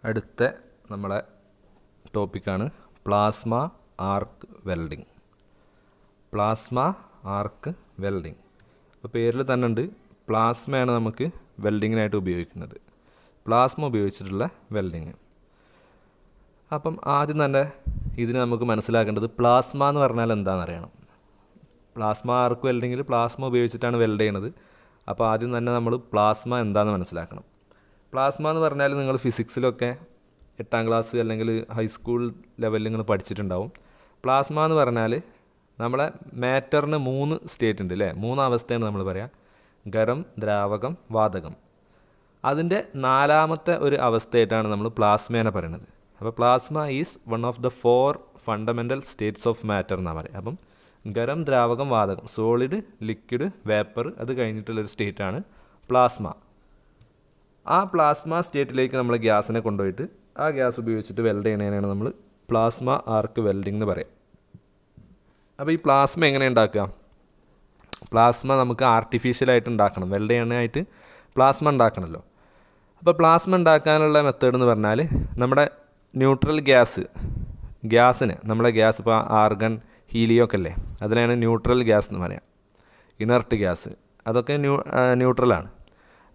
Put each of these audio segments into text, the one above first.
അടുത്ത നമ്മളെ ടോപ്പിക്കാണ് plasma arc welding. Plasma arc welding അപ്പോൾ പേരിൽ തന്നെ ഉണ്ട്, പ്ലാസ്മയാണ് നമുക്ക് വെൽഡിങ്ങിനായിട്ട് ഉപയോഗിക്കുന്നത്. പ്ലാസ്മ ഉപയോഗിച്ചിട്ടുള്ള വെൽഡിങ്. അപ്പം ആദ്യം തന്നെ ഇതിന് നമുക്ക് മനസ്സിലാക്കേണ്ടത് പ്ലാസ്മ എന്ന് പറഞ്ഞാൽ എന്താണെന്ന് അറിയണം. പ്ലാസ്മ ആർക്ക് വെൽഡിങ്ങിൽ പ്ലാസ്മ ഉപയോഗിച്ചിട്ടാണ് വെൽഡ് ചെയ്യണത്. അപ്പോൾ ആദ്യം തന്നെ നമ്മൾ പ്ലാസ്മ എന്താണെന്ന് മനസ്സിലാക്കണം. പ്ലാസ്മ എന്ന് പറഞ്ഞാൽ നിങ്ങൾ ഫിസിക്സിലൊക്കെ 8ാം ക്ലാസ് അല്ലെങ്കിൽ ഹൈസ്കൂൾ ലെവലിൽ നിങ്ങൾ പഠിച്ചിട്ടുണ്ടാവും. പ്ലാസ്മ എന്ന് പറഞ്ഞാൽ നമ്മളെ മാറ്ററിന് 3 സ്റ്റേറ്റ് ഉണ്ട് അല്ലേ, 3 അവസ്ഥയാണ് നമ്മൾ പറയാം: ഖരം, ദ്രാവകം, വാതകം. അതിൻ്റെ 4ാമത്തെ ഒരു അവസ്ഥയായിട്ടാണ് നമ്മൾ പ്ലാസ്മേനെ പറയുന്നത്. അപ്പോൾ plasma is one of the 4 fundamental States of matter എന്നാണ് പറയുക. അപ്പം ഖരം, ദ്രാവകം, വാതകം, സോളിഡ്, ലിക്വിഡ്, വേപ്പർ, അത് കഴിഞ്ഞിട്ടുള്ളൊരു സ്റ്റേറ്റാണ് പ്ലാസ്മ. ആ പ്ലാസ്മ സ്റ്റേറ്റിലേക്ക് നമ്മൾ ഗ്യാസിനെ കൊണ്ടുപോയിട്ട് ആ ഗ്യാസ് ഉപയോഗിച്ചിട്ട് വെൽഡ് ചെയ്യണതിനാണ് നമ്മൾ പ്ലാസ്മ ആർക്ക് വെൽഡിംഗ് എന്ന് പറയാം. അപ്പോൾ ഈ പ്ലാസ്മ എങ്ങനെ ഉണ്ടാക്കുക? പ്ലാസ്മ നമുക്ക് ആർട്ടിഫിഷ്യലായിട്ട് ഉണ്ടാക്കണം. വെൽഡ് ചെയ്യാനായിട്ട് പ്ലാസ്മ ഉണ്ടാക്കണമല്ലോ. അപ്പോൾ പ്ലാസ്മ ഉണ്ടാക്കാനുള്ള മെത്തേഡ് എന്ന് പറഞ്ഞാൽ നമ്മുടെ ന്യൂട്രൽ ഗ്യാസിന് നമ്മളെ ഗ്യാസ് ഇപ്പോൾ ആർഗൺ, ഹീലിയം ഒക്കെ അല്ലേ, അതിനാണ് ന്യൂട്രൽ ഗ്യാസ് എന്ന് പറയാം. ഇനർട്ട് ഗ്യാസ് അതൊക്കെ ന്യൂട്രലാണ്.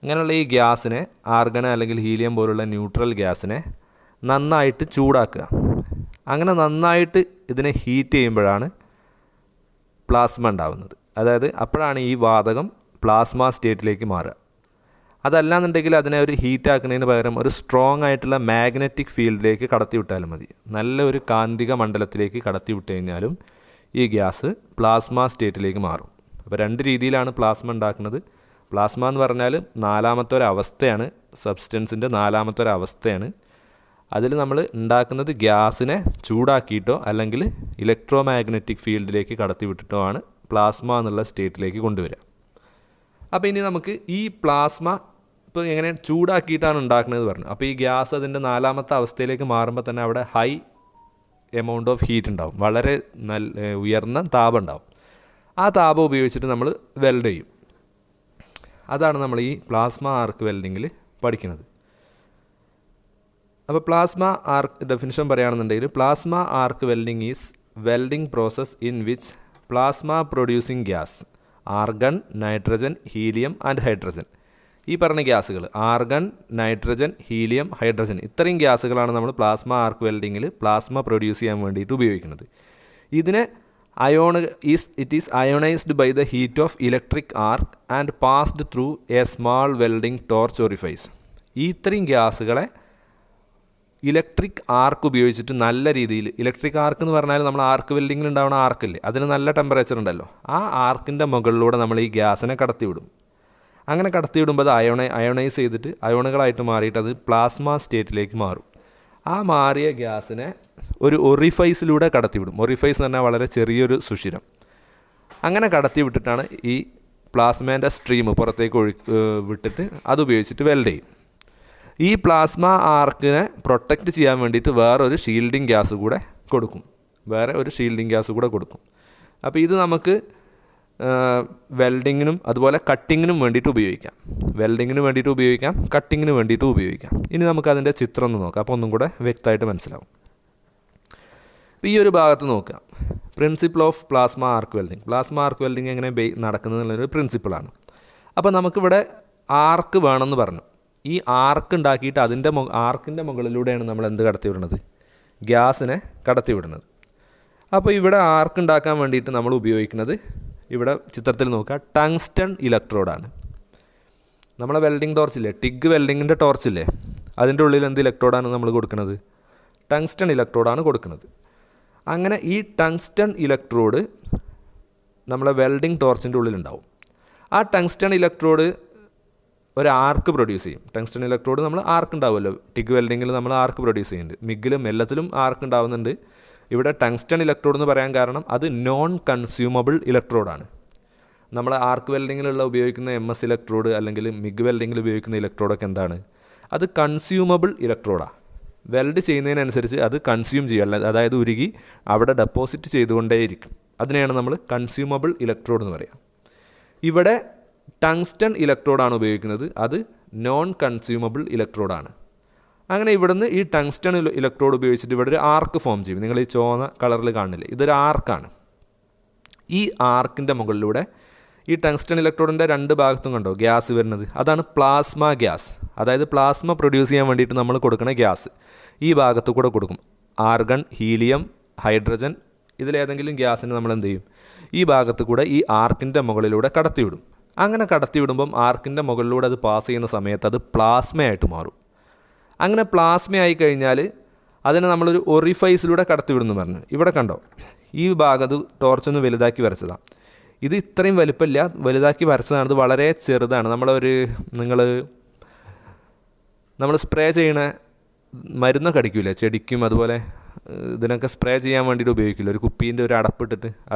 അങ്ങനെയുള്ള ഈ ഗ്യാസിനെ, ആർഗൺ അല്ലെങ്കിൽ ഹീലിയം പോലുള്ള ന്യൂട്രൽ ഗ്യാസിനെ നന്നായിട്ട് ചൂടാക്കുക. അങ്ങനെ നന്നായിട്ട് ഇതിനെ ഹീറ്റ് ചെയ്യുമ്പോഴാണ് പ്ലാസ്മ ഉണ്ടാവുന്നത്. അതായത് അപ്പോഴാണ് ഈ വാതകം പ്ലാസ്മ സ്റ്റേറ്റിലേക്ക് മാറുക. അതല്ലാന്നുണ്ടെങ്കിൽ അതിനെ ഒരു ഹീറ്റാക്കുന്നതിന് പകരം ഒരു സ്ട്രോങ് ആയിട്ടുള്ള മാഗ്നറ്റിക് ഫീൽഡിലേക്ക് കടത്തി വിട്ടാലും മതി. നല്ലൊരു കാന്തിക മണ്ഡലത്തിലേക്ക് കടത്തി വിട്ട് കഴിഞ്ഞാലും ഈ ഗ്യാസ് പ്ലാസ്മ സ്റ്റേറ്റിലേക്ക് മാറും. അപ്പോൾ 2 രീതിയിലാണ് പ്ലാസ്മ ഉണ്ടാക്കുന്നത്. പ്ലാസ്മ എന്ന് പറഞ്ഞാൽ 4ാമത്തെ ഒരു അവസ്ഥയാണ്, സബ്സ്റ്റൻസിൻ്റെ 4ാമത്തെ ഒരു അവസ്ഥയാണ്. അതിൽ നമ്മൾ ഉണ്ടാക്കുന്നത് ഗ്യാസിനെ ചൂടാക്കിയിട്ടോ അല്ലെങ്കിൽ ഇലക്ട്രോ മാഗ്നറ്റിക് ഫീൽഡിലേക്ക് കടത്തി വിട്ടിട്ടോ ആണ് പ്ലാസ്മ എന്നുള്ള സ്റ്റേറ്റിലേക്ക് കൊണ്ടുവരിക. അപ്പോൾ ഇനി നമുക്ക് ഈ പ്ലാസ്മ ഇപ്പോൾ എങ്ങനെ ചൂടാക്കിയിട്ടാണ് ഉണ്ടാക്കുന്നത് പറഞ്ഞു. അപ്പോൾ ഈ ഗ്യാസ് അതിൻ്റെ 4ാമത്തെ അവസ്ഥയിലേക്ക് മാറുമ്പോൾ തന്നെ അവിടെ ഹൈ എമൗണ്ട് ഓഫ് ഹീറ്റ് ഉണ്ടാവും, വളരെ ഉയർന്ന താപം ഉണ്ടാവും. ആ താപം ഉപയോഗിച്ചിട്ട് നമ്മൾ വെൽഡ് ചെയ്യും. അതാണ് നമ്മൾ ഈ പ്ലാസ്മ ആർക്ക് വെൽഡിങ്ങിൽ പഠിക്കുന്നത്. അപ്പോൾ പ്ലാസ്മ ആർക്ക് ഡെഫിനിഷൻ പറയുകയാണെന്നുണ്ടെങ്കിൽ plasma arc welding is welding process in which plasma producing gas argon, nitrogen, helium and hydrogen. ഈ പറഞ്ഞ ഗ്യാസുകൾ ആർഗൺ, നൈട്രജൻ, ഹീലിയം, ഹൈഡ്രജൻ, ഇത്രയും ഗ്യാസുകളാണ് നമ്മൾ പ്ലാസ്മ ആർക്ക് വെൽഡിങ്ങിൽ പ്ലാസ്മ പ്രൊഡ്യൂസ് ചെയ്യാൻ വേണ്ടിയിട്ട് ഉപയോഗിക്കുന്നത്. ഇതിനെ it is ionized by the heat of electric arc and passed through a small welding torch orifice. ഈ ഇത്രയും ഗ്യാസുകളെ ഇലക്ട്രിക് ആർക്ക് ഉപയോഗിച്ചിട്ട് നല്ല രീതിയിൽ, ഇലക്ട്രിക് ആർക്ക് എന്ന് പറഞ്ഞാൽ നമ്മൾ ആർക്ക് വെൽഡിങ്ങിൽ ഉണ്ടാവുന്ന ആർക്കില്ലേ, അതിന് നല്ല ടെമ്പറേച്ചർ ഉണ്ടല്ലോ, ആ ആർക്കിൻ്റെ മുകളിലൂടെ നമ്മൾ ഈ ഗ്യാസിനെ കടത്തിവിടും. അങ്ങനെ കടത്തിവിടുമ്പോൾ അത് അയോണൈസ് ചെയ്തിട്ട് അയോണുകളായിട്ട് മാറിയിട്ട് അത് പ്ലാസ്മ സ്റ്റേറ്റിലേക്ക് മാറും. ആ മാറിയ ഗ്യാസിനെ ഒരു ഒറിഫൈസിലൂടെ കടത്തിവിടും. ഒറിഫൈസ് എന്ന് പറഞ്ഞാൽ വളരെ ചെറിയൊരു സുഷിരം. അങ്ങനെ കടത്തി വിട്ടിട്ടാണ് ഈ പ്ലാസ്മേൻ്റെ സ്ട്രീം പുറത്തേക്ക് വിട്ടിട്ട് അതുപയോഗിച്ചിട്ട് വെൽഡ് ചെയ്യും. ഈ പ്ലാസ്മ ആർക്കിനെ പ്രൊട്ടക്റ്റ് ചെയ്യാൻ വേണ്ടിയിട്ട് വേറൊരു ഷീൽഡിങ് ഗ്യാസ് കൂടെ കൊടുക്കും. അപ്പോൾ ഇത് നമുക്ക് വെൽഡിങ്ങിനും അതുപോലെ കട്ടിങ്ങിനും വേണ്ടിയിട്ട് ഉപയോഗിക്കാം. കട്ടിങ്ങിന് വേണ്ടിയിട്ട് ഉപയോഗിക്കാം. ഇനി നമുക്കതിൻ്റെ ചിത്രം ഒന്ന് നോക്കാം, അപ്പോൾ ഒന്നും കൂടെ വ്യക്തമായിട്ട് മനസ്സിലാവും. അപ്പോൾ ഈ ഒരു ഭാഗത്ത് നോക്കുക, principle of plasma arc welding. Plasma arc welding എങ്ങനെ നടക്കുന്നത് എന്നുള്ളൊരു പ്രിൻസിപ്പിളാണ്. അപ്പോൾ നമുക്കിവിടെ ആർക്ക് വേണമെന്ന് പറഞ്ഞു. ഈ ആർക്ക് ഉണ്ടാക്കിയിട്ട് അതിൻ്റെ ആർക്കിൻ്റെ മുകളിലൂടെയാണ് നമ്മൾ എന്ത് കടത്തിവിടുന്നത്? ഗ്യാസിനെ കടത്തിവിടുന്നത്. അപ്പോൾ ഇവിടെ ആർക്ക് ഉണ്ടാക്കാൻ വേണ്ടിയിട്ട് നമ്മൾ ഉപയോഗിക്കുന്നത്, ഇവിടെ ചിത്രത്തിൽ നോക്കുക, ടങ്സ്റ്റൺ ഇലക്ട്രോഡാണ്. നമ്മളെ വെൽഡിങ് ടോർച്ചില്ലേ, ടിഗ് വെൽഡിങ്ങിൻ്റെ ടോർച്ചില്ലേ, അതിൻ്റെ ഉള്ളിൽ എന്ത് ഇലക്ട്രോഡാണ് നമ്മൾ കൊടുക്കുന്നത്? ടങ്സ്റ്റൺ ഇലക്ട്രോഡാണ് കൊടുക്കുന്നത്. അങ്ങനെ ഈ ടങ്സ്റ്റൺ ഇലക്ട്രോഡ് നമ്മളെ വെൽഡിങ് ടോർച്ചിൻ്റെ ഉള്ളിലുണ്ടാവും. ആ ടങ്സ്റ്റൺ ഇലക്ട്രോഡ് ഒരു ആർക്ക് പ്രൊഡ്യൂസ് ചെയ്യും. ടങ്സ്റ്റൺ ഇലക്ട്രോഡ് നമ്മൾ ആർക്ക് ഉണ്ടാവുമല്ലോ, ടിഗ് വെൽഡിങ്ങിൽ നമ്മൾ ആർക്ക് പ്രൊഡ്യൂസ് ചെയ്യുന്നുണ്ട്. മിഗിലും എല്ലാത്തിലും ആർക്ക് ഉണ്ടാവുന്നുണ്ട്. ഇവിടെ ടങ്സ്റ്റൺ ഇലക്ട്രോഡ് എന്ന് പറയാൻ കാരണം അത് നോൺ കൺസ്യൂമബിൾ ഇലക്ട്രോഡാണ്. നമ്മൾ ആർക്ക് വെൽഡിങ്ങിലുള്ള ഉപയോഗിക്കുന്ന MS ഇലക്ട്രോഡ് അല്ലെങ്കിൽ മിഗ് വെൽഡിങ്ങിൽ ഉപയോഗിക്കുന്ന ഇലക്ട്രോഡൊക്കെ എന്താണ്? അത് കൺസ്യൂമബിൾ ഇലക്ട്രോഡാണ്. വെൽഡ് ചെയ്യുന്നതിനനുസരിച്ച് അത് കൺസ്യൂം ചെയ്യും, അതായത് ഉരുകി അവിടെ ഡെപ്പോസിറ്റ് ചെയ്തുകൊണ്ടേയിരിക്കും. അതിനെയാണ് നമ്മൾ കൺസ്യൂമബിൾ ഇലക്ട്രോഡ് എന്ന് പറയുക. ഇവിടെ ടങ്സ്റ്റൺ ഇലക്ട്രോഡാണ് ഉപയോഗിക്കുന്നത്, അത് നോൺ കൺസ്യൂമബിൾ ഇലക്ട്രോഡാണ്. അങ്ങനെ ഇവിടുന്ന് ഈ ടങ്സ്റ്റൺ ഇലക്ട്രോഡ് ഉപയോഗിച്ചിട്ട് ഇവിടെ ഒരു ആർക്ക് ഫോം ചെയ്യും. നിങ്ങൾ ഈ ചുവന്ന കളറിൽ കാണുന്നില്ലേ, ഇതൊരു ആർക്കാണ്. ഈ ആർക്കിൻ്റെ മുകളിലൂടെ ഈ ടങ്സ്റ്റൺ ഇലക്ട്രോഡിൻ്റെ രണ്ട് ഭാഗത്തും കണ്ടോ ഗ്യാസ് വരുന്നത്, അതാണ് പ്ലാസ്മ ഗ്യാസ്. അതായത് പ്ലാസ്മ പ്രൊഡ്യൂസ് ചെയ്യാൻ വേണ്ടിയിട്ട് നമ്മൾ കൊടുക്കുന്ന ഗ്യാസ് ഈ ഭാഗത്ത് കൂടെ കൊടുക്കും. ആർഗൺ, ഹീലിയം, ഹൈഡ്രജൻ, ഇതിലേതെങ്കിലും ഗ്യാസിന് നമ്മൾ എന്ത് ചെയ്യും, ഈ ഭാഗത്ത് കൂടെ ഈ ആർക്കിൻ്റെ മുകളിലൂടെ കടത്തിവിടും. അങ്ങനെ കടത്തിവിടുമ്പം ആർക്കിൻ്റെ മുകളിലൂടെ അത് പാസ് ചെയ്യുന്ന സമയത്ത് അത് പ്ലാസ്മയായിട്ട് മാറും. അങ്ങനെ പ്ലാസ്മയായി കഴിഞ്ഞാൽ അതിനെ നമ്മളൊരു ഒറിഫൈസിലൂടെ കടത്തിവിടുന്നു പറഞ്ഞു. ഇവിടെ കണ്ടോ ഈ ഭാഗം അത് ടോർച്ചൊന്ന് വലുതാക്കി വരച്ചതാണ്. ഇത് ഇത്രയും വലുപ്പമില്ല, വലുതാക്കി വരച്ചതാണ്. ഇത് വളരെ ചെറുതാണ്. നമ്മൾ സ്പ്രേ ചെയ്യണ മരുന്നൊക്കെ അടിക്കില്ലേ ചെടിക്കും, അതുപോലെ ഇതിനൊക്കെ സ്പ്രേ ചെയ്യാൻ വേണ്ടിയിട്ട് ഉപയോഗിക്കില്ല. ഒരു കുപ്പീൻ്റെ ഒരു അടപ്പിട്ടിട്ട്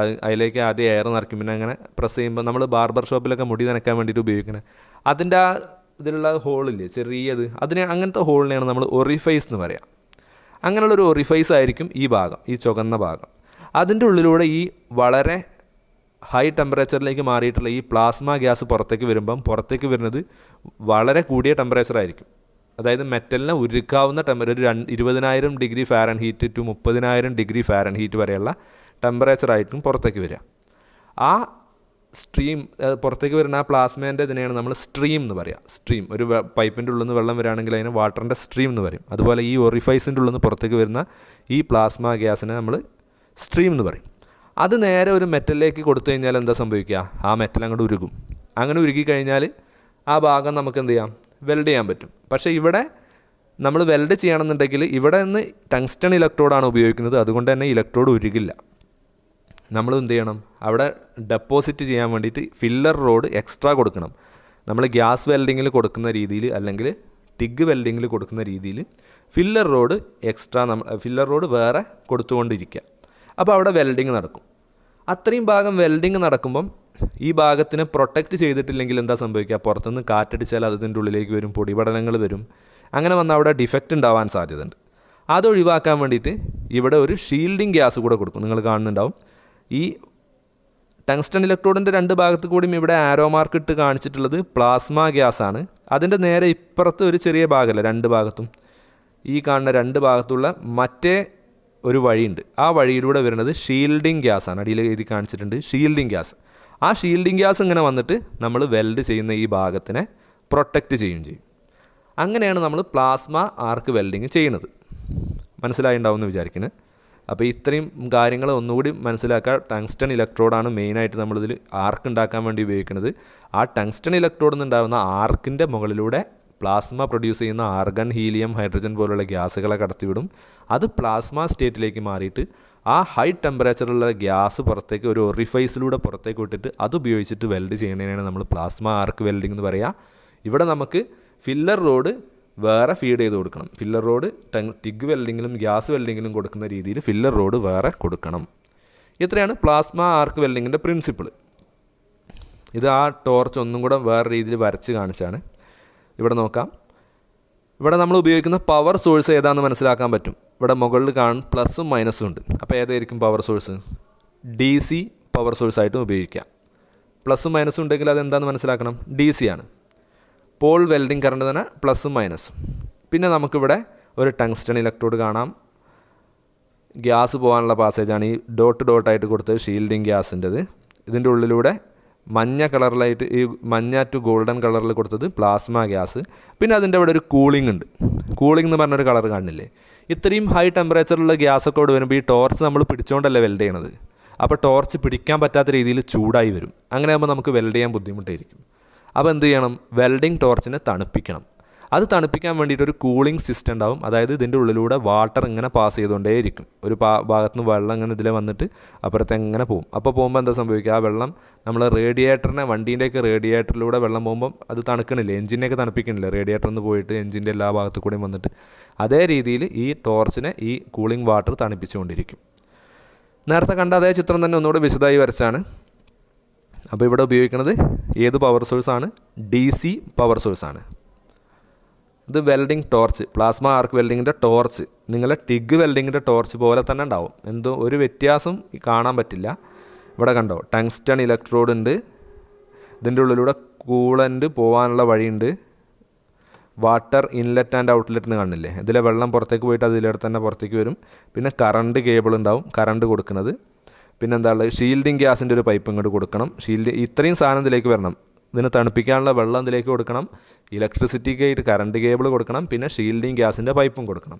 അതിലേക്ക് ആദ്യം എയർ നിറയ്ക്കും, പിന്നെ അങ്ങനെ പ്രസ് ചെയ്യുമ്പോൾ നമ്മൾ ബാർബർ ഷോപ്പിലൊക്കെ മുടി നനയ്ക്കാൻ വേണ്ടിയിട്ട് ഉപയോഗിക്കുന്നത്. അതിൻ്റെ ആ ഇതിലുള്ള ഹോളില്ലേ ചെറിയത്, അങ്ങനത്തെ ഹോളിനെയാണ് നമ്മൾ ഒറിഫൈസ് എന്ന് പറയാം. അങ്ങനെയുള്ളൊരു ഒറിഫൈസ് ആയിരിക്കും ഈ ഭാഗം, ഈ ചുവന്ന ഭാഗം. അതിൻ്റെ ഉള്ളിലൂടെ ഈ വളരെ ഹൈ ടെമ്പറേച്ചറിലേക്ക് മാറിയിട്ടുള്ള ഈ പ്ലാസ്മ ഗ്യാസ് പുറത്തേക്ക് പുറത്തേക്ക് വരുന്നത് വളരെ കൂടിയ ടെമ്പറേച്ചറായിരിക്കും. അതായത് മെറ്റലിനെ ഉരുക്കാവുന്ന ഒരു 20,000 degree Fahrenheit to 30,000 degree Fahrenheit വരെയുള്ള ടെമ്പറേച്ചറായിട്ടും പുറത്തേക്ക് വരിക. ആ സ്ട്രീം പുറത്തേക്ക് വരുന്ന ആ പ്ലാസ്മേൻ്റെ ഇതിനെയാണ് നമ്മൾ സ്ട്രീം എന്ന് പറയുക. സ്ട്രീം, ഒരു പൈപ്പിൻ്റെ ഉള്ളിൽ നിന്ന് വെള്ളം വരികയാണെങ്കിൽ അതിന് വാട്ടറിൻ്റെ സ്ട്രീം എന്ന് പറയും. അതുപോലെ ഈ ഒറിഫൈസിൻ്റെ ഉള്ളിൽ നിന്ന് പുറത്തേക്ക് വരുന്ന ഈ പ്ലാസ്മ ഗ്യാസിനെ നമ്മൾ സ്ട്രീം എന്ന് പറയും. അത് നേരെ ഒരു മെറ്റലിലേക്ക് കൊടുത്തു കഴിഞ്ഞാൽ എന്താ സംഭവിക്കുക, ആ മെറ്റൽ അങ്ങോട്ട് ഉരുകും. അങ്ങനെ ഉരുകി കഴിഞ്ഞാൽ ആ ഭാഗം നമുക്ക് എന്ത് ചെയ്യാം, വെൽഡ് ചെയ്യാൻ പറ്റും. പക്ഷേ ഇവിടെ നമ്മൾ വെൽഡ് ചെയ്യണമെന്നുണ്ടെങ്കിൽ ഇവിടെ നിന്ന് ടങ്സ്റ്റൺ ഇലക്ട്രോഡാണ് ഉപയോഗിക്കുന്നത്. അതുകൊണ്ട് തന്നെ ഇലക്ട്രോഡ് ഉരുകില്ല. നമ്മൾ എന്ത് ചെയ്യണം, അവിടെ ഡെപ്പോസിറ്റ് ചെയ്യാൻ വേണ്ടിയിട്ട് ഫില്ലർ റോഡ് എക്സ്ട്രാ കൊടുക്കണം. നമ്മൾ ഗ്യാസ് വെൽഡിങ്ങിൽ കൊടുക്കുന്ന രീതിയിൽ അല്ലെങ്കിൽ ടിഗ് വെൽഡിങ്ങിൽ കൊടുക്കുന്ന രീതിയിൽ ഫില്ലർ റോഡ് വേറെ കൊടുത്തുകൊണ്ടിരിക്കുക. അപ്പോൾ അവിടെ വെൽഡിങ് നടക്കും. അത്രയും ഭാഗം വെൽഡിങ് നടക്കുമ്പം ഈ ഭാഗത്തിനെ പ്രൊട്ടക്റ്റ് ചെയ്തിട്ടില്ലെങ്കിൽ എന്താ സംഭവിക്കുക, പുറത്തുനിന്ന് കാറ്റടിച്ചാൽ അതിൻ്റെ ഉള്ളിലേക്ക് വരും, പൊടിപടലങ്ങൾ വരും. അങ്ങനെ വന്നാൽ അവിടെ ഡിഫക്റ്റ് ഉണ്ടാവാൻ സാധ്യതയുണ്ട്. അതൊഴിവാക്കാൻ വേണ്ടിയിട്ട് ഇവിടെ ഒരു ഷീൽഡിങ് ഗ്യാസ് കൂടെ കൊടുക്കും. നിങ്ങൾ കാണുന്നുണ്ടാവും ഈ ടങ്സ്റ്റൺ ഇലക്ട്രോഡിൻ്റെ രണ്ട് ഭാഗത്ത് കൂടിയും ഇവിടെ ആരോ മാർക്ക് ഇട്ട് കാണിച്ചിട്ടുള്ളത് പ്ലാസ്മ ഗ്യാസാണ്. അതിൻ്റെ നേരെ ഇപ്പുറത്ത് ഒരു ചെറിയ ഭാഗമല്ല, രണ്ട് ഭാഗത്തും ഈ കാണുന്ന രണ്ട് ഭാഗത്തുള്ള മറ്റേ ഒരു വഴിയുണ്ട്. ആ വഴിയിലൂടെ വരുന്നത് ഷീൽഡിങ് ഗ്യാസാണ്. അടിയിൽ എഴുതി കാണിച്ചിട്ടുണ്ട് ഷീൽഡിങ് ഗ്യാസ്. ആ ഷീൽഡിങ് ഗ്യാസ് ഇങ്ങനെ വന്നിട്ട് നമ്മൾ വെൽഡ് ചെയ്യുന്ന ഈ ഭാഗത്തിനെ പ്രൊട്ടക്റ്റ് ചെയ്യും. അങ്ങനെയാണ് നമ്മൾ പ്ലാസ്മ ആർക്ക് വെൽഡിങ് ചെയ്യുന്നത്. മനസ്സിലായിട്ടുണ്ടാവുമെന്ന് വിചാരിക്കുന്നത്. അപ്പോൾ ഇത്രയും കാര്യങ്ങൾ ഒന്നുകൂടി മനസ്സിലാക്കുക. ടങ്സ്റ്റൺ ഇലക്ട്രോഡാണ് മെയിനായിട്ട് നമ്മളിതിൽ ആർക്ക് ഉണ്ടാക്കാൻ വേണ്ടി ഉപയോഗിക്കുന്നത്. ആ ടങ്സ്റ്റൺ ഇലക്ട്രോഡിൽ നിന്നുണ്ടാകുന്ന ആർക്കിൻ്റെ മുകളിലൂടെ പ്ലാസ്മ പ്രൊഡ്യൂസ് ചെയ്യുന്ന ആർഗൺ, ഹീലിയം, ഹൈഡ്രജൻ പോലുള്ള ഗ്യാസുകളെ കടത്തിവിടും. അത് പ്ലാസ്മ സ്റ്റേറ്റിലേക്ക് മാറിയിട്ട് ആ ഹൈ ടെമ്പറേച്ചറുള്ള ഗ്യാസ് പുറത്തേക്ക് ഒരു ഒറിഫൈസിലൂടെ പുറത്തേക്ക് വിട്ടിട്ട് അതുപയോഗിച്ചിട്ട് വെൽഡ് ചെയ്യുന്നതിനാണ് നമ്മൾ പ്ലാസ്മ ആർക്ക് വെൽഡിംഗ് എന്ന് പറയുക. ഇവിടെ നമുക്ക് ഫില്ലർ റോഡ് വേറെ ഫീഡ് ചെയ്ത് കൊടുക്കണം. ഫില്ലർ റോഡ് ടിഗ് വെൽഡിങ്ങിലും ഗ്യാസ് വെൽഡിങ്ങിലും കൊടുക്കുന്ന രീതിയിൽ ഫില്ലർ റോഡ് വേറെ കൊടുക്കണം. ഇത്രയാണ് പ്ലാസ്മ ആർക്ക് വെൽഡിങ്ങിൻ്റെ പ്രിൻസിപ്പിൾ. ഇത് ആ ടോർച്ച് ഒന്നും കൂടെ വേറെ രീതിയിൽ വരച്ച് കാണിച്ചാണ്. ഇവിടെ നോക്കാം. ഇവിടെ നമ്മൾ ഉപയോഗിക്കുന്ന പവർ സോഴ്സ് ഏതാണെന്ന് മനസ്സിലാക്കാൻ പറ്റും. ഇവിടെ മുകളിൽ പ്ലസും മൈനസും ഉണ്ട്. അപ്പോൾ ഏതായിരിക്കും പവർ സോഴ്സ്? DC പവർ സോഴ്സായിട്ടും ഉപയോഗിക്കാം. പ്ലസും മൈനസും ഉണ്ടെങ്കിൽ അതെന്താണെന്ന് മനസ്സിലാക്കണം. DC ആണ്. പോൾ വെൽഡിംഗ് കറണ്ട് തന്നെ പ്ലസും മൈനസും. പിന്നെ നമുക്കിവിടെ ഒരു ടങ്സ്റ്റൺ ഇലക്ട്രോഡ് കാണാം. ഗ്യാസ് പോകാനുള്ള പാസേജാണ് ഈ ഡോട്ടായിട്ട് കൊടുത്തത്, ഷീൽഡിങ് ഗ്യാസിൻ്റെത്. ഇതിൻ്റെ ഉള്ളിലൂടെ മഞ്ഞ കളറിലായിട്ട് ഈ മഞ്ഞ ടു ഗോൾഡൻ കളറിൽ കൊടുത്തത് പ്ലാസ്മ ഗ്യാസ്. പിന്നെ അതിൻ്റെ അവിടെ ഒരു കൂളിംഗ് ഉണ്ട്. കൂളിംഗ് എന്ന് പറഞ്ഞൊരു കളർ കാണില്ലേ. ഇത്രയും ഹൈ ടെമ്പറേച്ചറുള്ള ഗ്യാസൊക്കെ ഇവിടെ വരുമ്പോൾ ഈ ടോർച്ച് നമ്മൾ പിടിച്ചുകൊണ്ടല്ലേ വെൽഡ് ചെയ്യണത്. അപ്പോൾ ടോർച്ച് പിടിക്കാൻ പറ്റാത്ത രീതിയിൽ ചൂടായി വരും. അങ്ങനെ ആകുമ്പോൾ നമുക്ക് വെൽഡ് ചെയ്യാൻ ബുദ്ധിമുട്ടായിരിക്കും. അപ്പോൾ എന്ത് ചെയ്യണം, വെൽഡിംഗ് ടോർച്ചിനെ തണുപ്പിക്കണം. അത് തണുപ്പിക്കാൻ വേണ്ടിയിട്ട് ഒരു കൂളിംഗ് സിസ്റ്റം ഉണ്ടാവും. അതായത് ഇതിൻ്റെ ഉള്ളിലൂടെ വാട്ടർ ഇങ്ങനെ പാസ് ചെയ്തുകൊണ്ടേയിരിക്കും. ഒരു ഭാഗത്തുനിന്ന് വെള്ളം ഇങ്ങനെ ഇതിൽ വന്നിട്ട് അപ്പുറത്തെ എങ്ങനെ പോകും. അപ്പോൾ പോകുമ്പോൾ എന്താ സംഭവിക്കുക, ആ വെള്ളം നമ്മൾ വണ്ടീൻ്റെയൊക്കെ റേഡിയേറ്ററിലൂടെ വെള്ളം പോകുമ്പം അത് തണുക്കണില്ലേ, എഞ്ചിനെയൊക്കെ തണുപ്പിക്കണില്ലേ, റേഡിയേറ്ററിൽ നിന്ന് പോയിട്ട് എഞ്ചിൻ്റെ എല്ലാ ഭാഗത്തു കൂടെയും വന്നിട്ട് അതേ രീതിയിൽ ഈ ടോർച്ചിനെ ഈ കൂളിംഗ് വാട്ടർ തണുപ്പിച്ചുകൊണ്ടിരിക്കും. നേരത്തെ കണ്ട അതേ ചിത്രം തന്നെ ഒന്നുകൂടെ വിശദമായി വരച്ചാണ്. അപ്പോൾ ഇവിടെ ഉപയോഗിക്കുന്നത് ഏത് പവർ സോഴ്സാണ്? DC പവർ സോഴ്സാണ്. ഇത് welding torch, plasma arc വെൽഡിങ്ങിൻ്റെ torch നിങ്ങളെ ടിഗ് വെൽഡിങ്ങിൻ്റെ ടോർച്ച് പോലെ തന്നെ ഉണ്ടാവും. എന്തോ ഒരു വ്യത്യാസം കാണാൻ പറ്റില്ല. ഇവിടെ കണ്ടോ, ടങ്സ്റ്റൺ ഇലക്ട്രോഡ് ഉണ്ട്. ഇതിൻ്റെ ഉള്ളിലൂടെ കൂളൻ്റ് പോകാനുള്ള വഴിയുണ്ട്. വാട്ടർ ഇൻലെറ്റ് ആൻഡ് ഔട്ട്ലെറ്റ് എന്ന് കാണില്ലേ, ഇതിലെ വെള്ളം പുറത്തേക്ക് പോയിട്ട് അതിലൂടെ തന്നെ പുറത്തേക്ക് വരും. പിന്നെ കറണ്ട് കേബിൾ ഉണ്ടാവും, കറണ്ട് കൊടുക്കുന്നത്. പിന്നെ എന്താ ഉള്ളത്, ഷീൽഡിങ് ഗ്യാസിൻ്റെ ഒരു പൈപ്പ് ഇങ്ങോട്ട് കൊടുക്കണം. ഇത്രയും സാധനം ഇതിലേക്ക് വരണം. ഇതിന് തണുപ്പിക്കാനുള്ള വെള്ളം ഇതിലേക്ക് കൊടുക്കണം, ഇലക്ട്രിസിറ്റിക്കായിട്ട് കറണ്ട് കേബിൾ കൊടുക്കണം, പിന്നെ ഷീൽഡിങ് ഗ്യാസിൻ്റെ പൈപ്പും കൊടുക്കണം.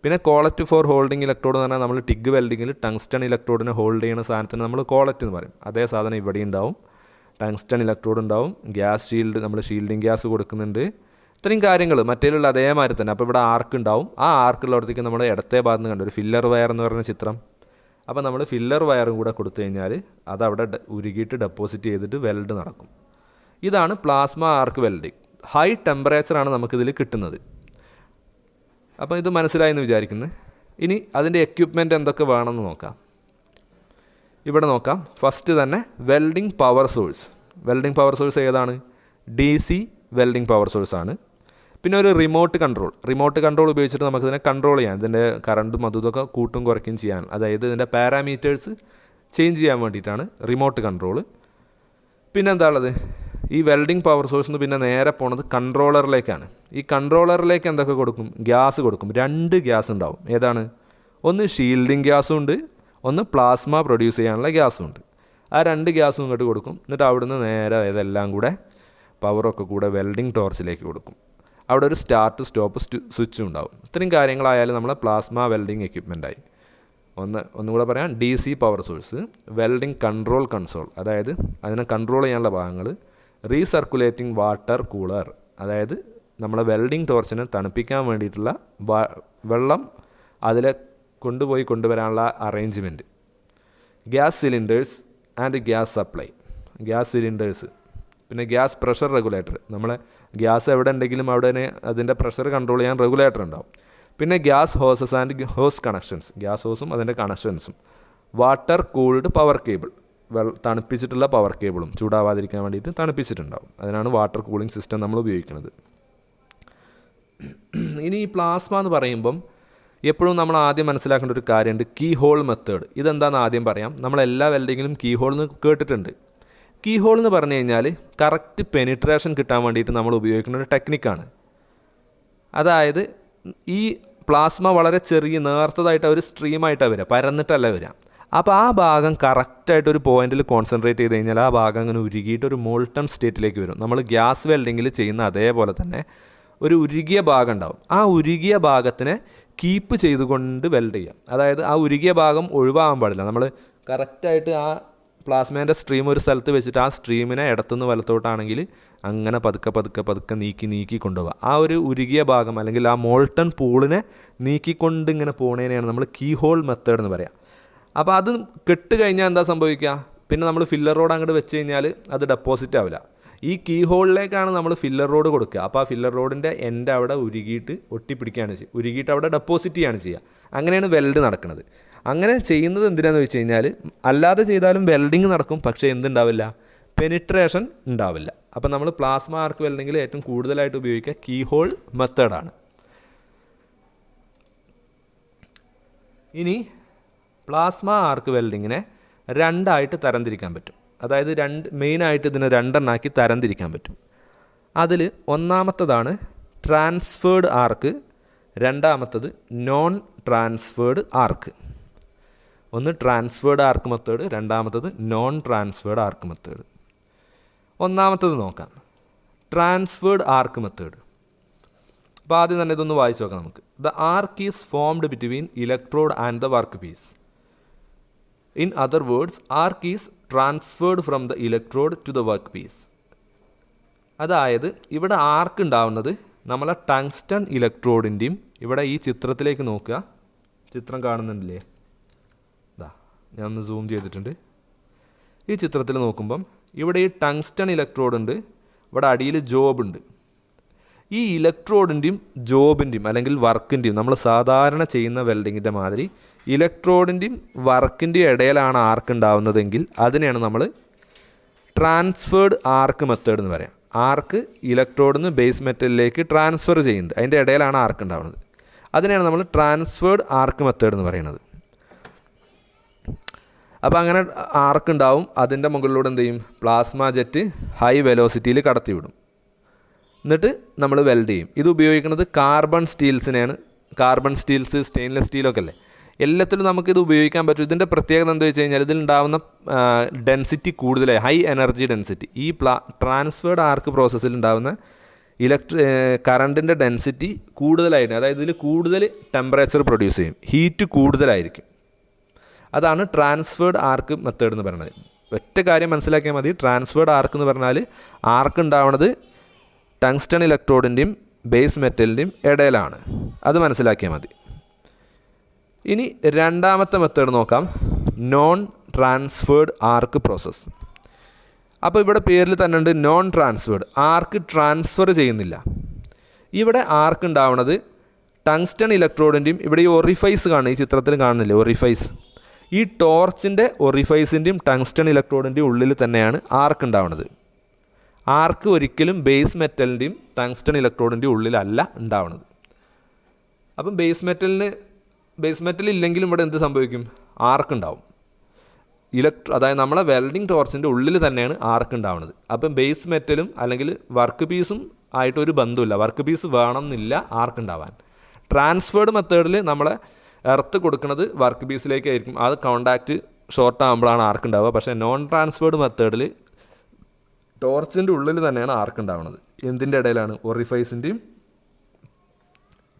പിന്നെ കോളറ്റ് ഫോർ ഹോൾഡിംഗ് ഇലക്ട്രോഡ് എന്ന് പറഞ്ഞാൽ നമ്മൾ ടിഗ് വെൽഡിങ്ങിൽ ടങ്സ്റ്റൺ ഇലക്ട്രോഡിനെ ഹോൾഡ് ചെയ്യുന്ന സാധനത്തിന് നമ്മൾ കോളറ്റ് എന്ന് പറയും. അതേ സാധനം ഇവിടെ ഉണ്ടാവും, ടങ്സ്റ്റൺ ഇലക്ട്രോഡ് ഉണ്ടാവും, ഗ്യാസ് ഷീൽഡ് നമ്മൾ ഷീൽഡിങ് ഗ്യാസ് കൊടുക്കുന്നുണ്ട്. ഇത്രയും കാര്യങ്ങൾ മറ്റേലുള്ള അതേമാതിരി തന്നെ. അപ്പോൾ ഇവിടെ ആർക്ക് ഉണ്ടാവും, ആ ആർക്കുള്ളടത്തേക്ക് നമ്മൾ ഇടത്തെ ഭാഗത്ത് നിന്ന് കണ്ടു ഒരു ഫില്ലർ വയർ എന്ന് പറഞ്ഞ ചിത്രം. അപ്പോൾ നമ്മൾ ഫില്ലർ വയറും കൂടെ കൊടുത്തു കഴിഞ്ഞാൽ അതവിടെ ഉരുകിയിട്ട് ഡെപ്പോസിറ്റ് ചെയ്തിട്ട് വെൽഡ് നടക്കും. ഇതാണ് പ്ലാസ്മ ആർക്ക് വെൽഡിങ്. ഹൈ ടെമ്പറേച്ചറാണ് നമുക്കിതിൽ കിട്ടുന്നത്. അപ്പോൾ ഇത് മനസ്സിലായെന്ന് വിചാരിക്കുന്നു. ഇനി അതിൻ്റെ എക്യുപ്മെൻറ്റ് എന്തൊക്കെ വേണമെന്ന് നോക്കാം. ഇവിടെ നോക്കാം. ഫസ്റ്റ് തന്നെ welding power source. Welding power source ഏതാണ്? DC വെൽഡിങ് പവർ സോഴ്സാണ്. പിന്നെ ഒരു റിമോട്ട് കൺട്രോൾ ഉപയോഗിച്ചിട്ട് നമുക്കിതിനെ കൺട്രോൾ ചെയ്യാം. ഇതിൻ്റെ കറണ്ടും അതും കൂട്ടും കുറയ്ക്കുകയും ചെയ്യാൻ, അതായത് ഇതിൻ്റെ പാരാമീറ്റേഴ്സ് ചേഞ്ച് ചെയ്യാൻ വേണ്ടിയിട്ടാണ് റിമോട്ട് കൺട്രോൾ. പിന്നെ എന്താ ഉള്ളത്, ഈ വെൽഡിങ് പവർ സോഴ്സിൽ നിന്ന് പിന്നെ നേരെ പോണത് കൺട്രോളറിലേക്കാണ്. ഈ കൺട്രോളറിലേക്ക് എന്തൊക്കെ കൊടുക്കും? ഗ്യാസ് കൊടുക്കും. 2 ഗ്യാസ് ഉണ്ടാവും. ഏതാണ്? ഒന്ന് ഷീൽഡിങ് ഗ്യാസും ഉണ്ട്, ഒന്ന് പ്ലാസ്മ പ്രൊഡ്യൂസ് ചെയ്യാനുള്ള ഗ്യാസും ഉണ്ട്. ആ 2 ഗ്യാസും ഇങ്ങോട്ട് കൊടുക്കും. എന്നിട്ട് അവിടുന്ന് നേരെ ഇതെല്ലാം കൂടെ പവറൊക്കെ കൂടെ വെൽഡിങ് ടോർച്ചിലേക്ക് കൊടുക്കും. അവിടെ ഒരു സ്റ്റാർട്ട് സ്റ്റോപ്പ് സ്വിച്ചും ഉണ്ടാവും. ഇത്രയും കാര്യങ്ങളായാലും നമ്മളെ പ്ലാസ്മ വെൽഡിങ് എക്യുപ്മെൻറ്റായി. ഒന്നുകൂടെ പറയാം. DC power source, welding control console, അതായത് അതിനെ കൺട്രോൾ ചെയ്യാനുള്ള ഭാഗങ്ങൾ, റീസർക്കുലേറ്റിംഗ് വാട്ടർ കൂളർ, അതായത് നമ്മളെ വെൽഡിങ് ടോർച്ചിനെ തണുപ്പിക്കാൻ വേണ്ടിയിട്ടുള്ള വെള്ളം അതിലെ കൊണ്ടുവരാനുള്ള arrangement, gas cylinders and gas supply, gas cylinders, പിന്നെ ഗ്യാസ് പ്രഷർ റെഗുലേറ്റർ. നമ്മളെ ഗ്യാസ് എവിടെ ഉണ്ടെങ്കിലും അവിടെ അതിൻ്റെ പ്രഷർ കൺട്രോൾ ചെയ്യാൻ റെഗുലേറ്റർ ഉണ്ടാവും. പിന്നെ gas hoses and hose connections, gas ഹോസും അതിൻ്റെ കണക്ഷൻസും, വാട്ടർ കൂൾഡ് പവർ കേബിൾ, തണുപ്പിച്ചിട്ടുള്ള പവർ കേബിളും ചൂടാവാതിരിക്കാൻ വേണ്ടിയിട്ട് തണുപ്പിച്ചിട്ടുണ്ടാവും. അതിനാണ് വാട്ടർ കൂളിംഗ് സിസ്റ്റം നമ്മൾ ഉപയോഗിക്കുന്നത്. ഇനി ഈ പ്ലാസ്മ എന്ന് പറയുമ്പം എപ്പോഴും നമ്മൾ ആദ്യം മനസ്സിലാക്കേണ്ട ഒരു കാര്യമുണ്ട്, കീ ഹോൾ മെത്തേഡ്. ഇതെന്താണെന്ന് ആദ്യം പറയാം. നമ്മളെല്ലാ വെൽഡിങ്ങിലും കീ ഹോൾ എന്ന് കേട്ടിട്ടുണ്ട്. കീ ഹോൾ എന്ന് പറഞ്ഞു കഴിഞ്ഞാൽ കറക്റ്റ് പെനിട്രേഷൻ കിട്ടാൻ വേണ്ടിയിട്ട് നമ്മൾ ഉപയോഗിക്കുന്ന ഒരു ടെക്നിക്കാണ്. അതായത് ഈ പ്ലാസ്മ വളരെ ചെറിയ നേർത്തതായിട്ട് ഒരു സ്ട്രീമായിട്ടാണ് വരിക, പരന്നിട്ടല്ല വരിക. അപ്പോൾ ആ ഭാഗം കറക്റ്റായിട്ട് ഒരു പോയിന്റിൽ കോൺസെൻട്രേറ്റ് ചെയ്ത് കഴിഞ്ഞാൽ ആ ഭാഗം അങ്ങനെ ഉരുകിയിട്ട് ഒരു മോൾട്ടൺ സ്റ്റേറ്റിലേക്ക് വരും. നമ്മൾ ഗ്യാസ് വെൽഡിങ്ങിൽ ചെയ്യുന്ന അതേപോലെ തന്നെ ഒരു ഉരുകിയ ഭാഗം ഉണ്ടാവും. ആ ഉരുകിയ ഭാഗത്തിനെ കീപ്പ് ചെയ്തുകൊണ്ട് വെൽഡ് ചെയ്യാം. അതായത് ആ ഉരുകിയ ഭാഗം ഒഴിവാകാൻ പാടില്ല. നമ്മൾ കറക്റ്റായിട്ട് ആ പ്ലാസ്മേൻ്റെ സ്ട്രീം ഒരു സ്ഥലത്ത് വെച്ചിട്ട് ആ സ്ട്രീമിനെ ഇടത്തുനിന്ന് വലത്തോട്ടാണെങ്കിൽ അങ്ങനെ പതുക്കെ നീക്കി കൊണ്ടുപോകുക. ആ ഒരു ഉരുകിയ ഭാഗം അല്ലെങ്കിൽ ആ മോൾട്ടൺ പൂളിനെ നീക്കിക്കൊണ്ട് ഇങ്ങനെ പോണേനെയാണ് നമ്മൾ കീ ഹോൾ മെത്തേഡ് എന്ന് പറയാം. അപ്പോൾ അത് കെട്ട് കഴിഞ്ഞാൽ എന്താ സംഭവിക്കുക? പിന്നെ നമ്മൾ ഫില്ലർ റോഡ് അങ്ങോട്ട് വെച്ച് കഴിഞ്ഞാൽ അത് ഡെപ്പോസിറ്റ് ആവില്ല. ഈ കീ ഹോളിലേക്കാണ് നമ്മൾ ഫില്ലർ റോഡ് കൊടുക്കുക. അപ്പോൾ ആ ഫില്ലർ റോഡിൻ്റെ എൻഡ് അവിടെ ഉരുകിയിട്ട് ഒട്ടിപ്പിടിക്കുകയാണ് ചെയ്യുക, ഉരുകിയിട്ട് അവിടെ ഡെപ്പോസിറ്റ് ചെയ്യുകയാണ് ചെയ്യുക. അങ്ങനെയാണ് വെൽഡ് നടക്കുന്നത്. അങ്ങനെ ചെയ്യുന്നത് എന്തിനാണെന്ന് വെച്ച് കഴിഞ്ഞാൽ അല്ലാതെ ചെയ്താലും വെൽഡിങ് നടക്കും, പക്ഷേ എന്തുണ്ടാവില്ല? പെനിട്രേഷൻ ഉണ്ടാവില്ല. അപ്പോൾ നമ്മൾ പ്ലാസ്മ ആർക്ക് വെൽഡിങ്ങിൽ ഏറ്റവും കൂടുതലായിട്ട് ഉപയോഗിക്കുക കീ ഹോൾ മെത്തേഡാണ്. ഇനി പ്ലാസ്മ ആർക്ക് വെൽഡിങ്ങിനെ 2ആയിട്ട് തരംതിരിക്കാൻ പറ്റും. അതായത് മെയിനായിട്ട് ഇതിനെ 2 തരംതിരിക്കാൻ പറ്റും. അതിൽ ഒന്നാമത്തതാണ് ട്രാൻസ്ഫേർഡ് ആർക്ക്, രണ്ടാമത്തത് നോൺ ട്രാൻസ്ഫേർഡ് ആർക്ക്. ഒന്ന് ട്രാൻസ്ഫേർഡ് ആർക്ക് മെത്തേഡ്, രണ്ടാമത്തത് നോൺ ട്രാൻസ്ഫേർഡ് ആർക്ക് മെത്തേഡ്. ഒന്നാമത്തത് നോക്കാം, ട്രാൻസ്ഫേർഡ് ആർക്ക് മെത്തേഡ്. അപ്പോൾ ആദ്യം തന്നെ ഇതൊന്ന് വായിച്ചു നോക്കാം നമുക്ക്. The arc is formed between electrode and the work piece. In other words, arc is transferred from the electrode to the work piece. അതായത് ഇവിടെ ആർക്ക് ഉണ്ടാവുന്നത് നമ്മളെ ടങ്സ്റ്റൺ ഇലക്ട്രോഡിൻ്റെയും, ഇവിടെ ഈ ചിത്രത്തിലേക്ക് നോക്കുക, ചിത്രം കാണുന്നുണ്ടല്ലേ, ഇതാ ഞാൻ ഒന്ന് സൂം ചെയ്തിട്ടുണ്ട്. ഈ ചിത്രത്തിൽ നോക്കുമ്പം ഇവിടെ ഈ ടങ്സ്റ്റൺ ഇലക്ട്രോഡ് ഉണ്ട്, ഇവിടെ അടിയിൽ ജോബ് ഉണ്ട്. ഈ ഇലക്ട്രോഡിൻ്റെയും ജോബിൻ്റെയും അല്ലെങ്കിൽ വർക്കിൻ്റെയും നമ്മൾ സാധാരണ ചെയ്യുന്ന വെൽഡിങ്ങിൻ്റെ മാതിരി ഇലക്ട്രോഡിൻ്റെയും വർക്കിൻ്റെയും ഇടയിലാണ് ആർക്ക് ഉണ്ടാവുന്നതെങ്കിൽ അതിനെയാണ് നമ്മൾ ട്രാൻസ്ഫേർഡ് ആർക്ക് മെത്തേഡ് എന്ന് പറയാം. ആർക്ക് ഇലക്ട്രോഡിൽ നിന്ന് ബേസ് മെറ്റലിലേക്ക് ട്രാൻസ്ഫർ ചെയ്യുന്നുണ്ട്, അതിൻ്റെ ഇടയിലാണ് ആർക്ക് ഉണ്ടാവുന്നത്. അതിനെയാണ് നമ്മൾ ട്രാൻസ്ഫേർഡ് ആർക്ക് മെത്തേഡ് എന്ന് പറയുന്നത്. അപ്പോൾ അങ്ങനെ ആർക്ക് ഉണ്ടാവും, അതിൻ്റെ മുകളിലൂടെ എന്ത് ചെയ്യും? പ്ലാസ്മ ജെറ്റ് ഹൈ വെലോസിറ്റിയിൽ കടത്തിവിടും. എന്നിട്ട് നമ്മൾ വെൽഡ് ചെയ്യും. ഇത് ഉപയോഗിക്കുന്നത് കാർബൺ സ്റ്റീൽസിനെയാണ്. കാർബൺ സ്റ്റീൽസ്, സ്റ്റെയിൻലെസ് സ്റ്റീലൊക്കെ അല്ലേ, എല്ലാത്തിലും നമുക്കിത് ഉപയോഗിക്കാൻ പറ്റും. ഇതിൻ്റെ പ്രത്യേകത എന്താ വെച്ച് കഴിഞ്ഞാൽ ഇതിലുണ്ടാകുന്ന ഡെൻസിറ്റി കൂടുതലായി, ഹൈ എനർജി ഡെൻസിറ്റി. ഈ ട്രാൻസ്ഫേർഡ് ആർക്ക് പ്രോസസ്സിൽ ഉണ്ടാകുന്ന കറണ്ടിൻ്റെ ഡെൻസിറ്റി കൂടുതലായിട്ട്, അതായത് ഇതിൽ കൂടുതൽ ടെമ്പറേച്ചർ പ്രൊഡ്യൂസ് ചെയ്യും, ഹീറ്റ് കൂടുതലായിരിക്കും. അതാണ് ട്രാൻസ്ഫേർഡ് ആർക്ക് മെത്തേഡ് എന്ന് പറയുന്നത്. ഒറ്റ കാര്യം മനസ്സിലാക്കിയാൽ മതി, ട്രാൻസ്ഫേർഡ് ആർക്ക് എന്ന് പറഞ്ഞാൽ ആർക്ക് ഉണ്ടാവുന്നത് ടങ്സ്റ്റൺ ഇലക്ട്രോഡിൻ്റെയും ബേസ് മെറ്റലിൻ്റെയും ഇടയിലാണ്. അത് മനസ്സിലാക്കിയാൽ മതി. ഇനി രണ്ടാമത്തെ മെത്തേഡ് നോക്കാം, നോൺ ട്രാൻസ്ഫേർഡ് ആർക്ക് പ്രോസസ്സ്. അപ്പോൾ ഇവിടെ പേരിൽ തന്നെ ഉണ്ട് നോൺ ട്രാൻസ്ഫേർഡ്, ആർക്ക് ട്രാൻസ്ഫർ ചെയ്യുന്നില്ല. ഇവിടെ ആർക്ക് ഉണ്ടാവുന്നത് ടങ്സ്റ്റൺ ഇലക്ട്രോഡിൻ്റെയും, ഇവിടെ ഈ ഒറിഫൈസ് കാണും, ഈ ചിത്രത്തിൽ കാണുന്നില്ലേ ഒറിഫൈസ്, ഈ ടോർച്ചിൻ്റെ ഒറിഫൈസിൻ്റെയും ടങ്സ്റ്റൺ ഇലക്ട്രോഡിൻ്റെയും ഉള്ളിൽ തന്നെയാണ് ആർക്ക് ഉണ്ടാവുന്നത്. ആർക്ക് ഒരിക്കലും ബേസ് മെറ്റലിൻ്റെയും ടങ്സ്റ്റൺ ഇലക്ട്രോഡിൻ്റെയും ഉള്ളിലല്ല ഉണ്ടാവുന്നത്. അപ്പം ബേസ് മെറ്റൽ ഇല്ലെങ്കിലും ഇവിടെ എന്ത് സംഭവിക്കും, ആർക്ക് ഉണ്ടാവും. അതായത് നമ്മളെ വെൽഡിംഗ് ടോർച്ചിൻ്റെ ഉള്ളിൽ തന്നെയാണ് ആർക്ക് ഉണ്ടാവുന്നത്. അപ്പം ബേസ് മെറ്റലും അല്ലെങ്കിൽ വർക്ക് പീസും ആയിട്ടൊരു ബന്ധമില്ല, വർക്ക് പീസ് വേണം എന്നില്ല ആർക്ക് ഉണ്ടാവാൻ. ട്രാൻസ്ഫേർഡ് മെത്തേഡിൽ നമ്മളെ എർത്ത് കൊടുക്കുന്നത് വർക്ക് പീസിലേക്കായിരിക്കും, അത് കോണ്ടാക്റ്റ് ഷോർട്ട് ആകുമ്പോഴാണ് ആർക്ക് ഉണ്ടാവുക. പക്ഷേ നോൺ ട്രാൻസ്ഫേർഡ് മെത്തേഡിൽ ടോർച്ചിൻ്റെ ഉള്ളിൽ തന്നെയാണ് ആർക്ക് ഉണ്ടാവുന്നത്. എന്തിൻ്റെ ഇടയിലാണ്, ഒറിഫൈസിൻ്റെയും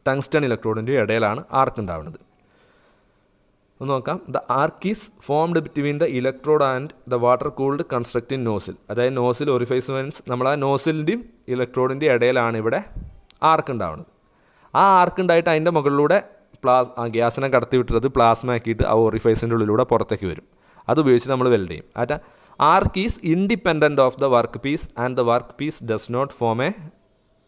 ടങ്സ്റ്റൺ ഇലക്ട്രോഡിൻ്റെയും ഇടയിലാണ് ആർക്ക് ഉണ്ടാവുന്നത്. ഒന്ന് നോക്കാം. The arc is formed between the electrode and the water cooled constructing nozzle. അതായത് നോസിൽ ഒറിഫൈസ് മീൻസ് നമ്മൾ ആ നോസിലിൻ്റെയും ഇലക്ട്രോഡിൻ്റെയും ഇടയിലാണ് ഇവിടെ ആർക്ക് ഉണ്ടാവുന്നത്. ആ ആർക്ക് ഉണ്ടായിട്ട് അതിൻ്റെ മുകളിലൂടെ ഗ്യാസിനെ കടത്തി വിട്ടിട്ട് പ്ലാസ്മ ആക്കിയിട്ട് ആ ഒറിഫൈസിൻ്റെ ഉള്ളിലൂടെ പുറത്തേക്ക് വരും. അതുപയോഗിച്ച് നമ്മൾ വെൽഡ് ചെയ്യും. Arc is independent of the work piece and the work piece does not form a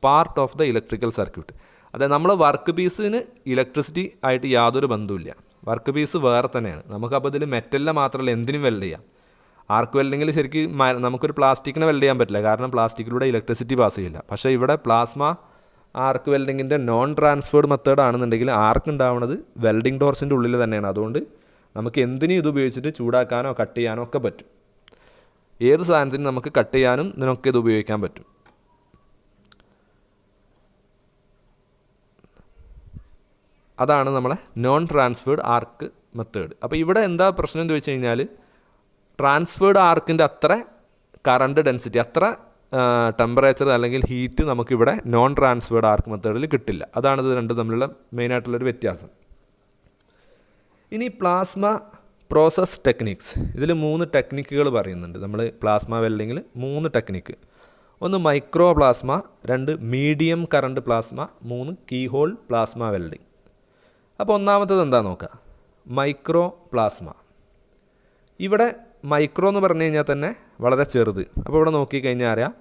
part of the electrical circuit. അതായത് നമ്മൾ വർക്ക് പീസിന് ഇലക്ട്രിസിറ്റി ആയിട്ട് യാതൊരു ബന്ധവുമില്ല, വർക്ക് പീസ് വേറെ തന്നെയാണ്. നമുക്കപ്പോൾ ഇതിൽ മെറ്റലിനെ മാത്രമല്ല എന്തിനും വെൽഡ് ചെയ്യാം. ആർക്ക് വെൽഡിങ്ങിൽ ശരിക്കും നമുക്കൊരു പ്ലാസ്റ്റിക്കിനെ വെൽഡ് ചെയ്യാൻ പറ്റില്ല, കാരണം പ്ലാസ്റ്റിക്കിലൂടെ ഇലക്ട്രിസിറ്റി പാസ് ചെയ്യില്ല. പക്ഷേ ഇവിടെ plasma arc വെൽഡിങ്ങിൻ്റെ non transferred method ആണെന്നുണ്ടെങ്കിൽ ആർക്ക് ഉണ്ടാവുന്നത് വെൽഡിംഗ് ടോർച്ചിൻ്റെ ഉള്ളിൽ തന്നെയാണ്. അതുകൊണ്ട് നമുക്ക് എന്തിനും ഇത് ഉപയോഗിച്ചിട്ട് ചൂടാക്കാനോ കട്ട് ചെയ്യാനോ ഒക്കെ പറ്റും. ഏത് സാധനത്തിനും നമുക്ക് കട്ട് ചെയ്യാനും ഇതിനൊക്കെ ഇത് ഉപയോഗിക്കാൻ പറ്റും. അതാണ് നമ്മളെ നോൺ ട്രാൻസ്ഫേർഡ് ആർക്ക് മെത്തേഡ്. അപ്പോൾ ഇവിടെ എന്താ പ്രശ്നം എന്ന് ചോദിച്ചു കഴിഞ്ഞാൽ ട്രാൻസ്ഫേർഡ് ആർക്കിൻ്റെ അത്ര കറണ്ട് ഡെൻസിറ്റി, അത്ര ടെമ്പറേച്ചർ അല്ലെങ്കിൽ ഹീറ്റ് നമുക്കിവിടെ നോൺ ട്രാൻസ്ഫേർഡ് ആർക്ക് മെത്തേഡിൽ കിട്ടില്ല. അതാണിത് രണ്ടും തമ്മിലുള്ള മെയിനായിട്ടുള്ളൊരു വ്യത്യാസം. ഇനി പ്ലാസ്മ പ്രോസസ് ടെക്നിക്സ്, ഇതിൽ 3 ടെക്നിക്കുകൾ പറയുന്നുണ്ട് നമ്മൾ പ്ലാസ്മ വെൽഡിങ്ങിൽ. 3 technique, 1 micro plasma, 2 medium current plasma, 3 keyhole plasma welding. അപ്പോൾ ഒന്നാമത്തത് എന്താ നോക്കുക, മൈക്രോ പ്ലാസ്മ. ഇവിടെ മൈക്രോ എന്ന് പറഞ്ഞു കഴിഞ്ഞാൽ തന്നെ വളരെ ചെറുത്. അപ്പോൾ ഇവിടെ നോക്കിക്കഴിഞ്ഞാൽ അറിയാം,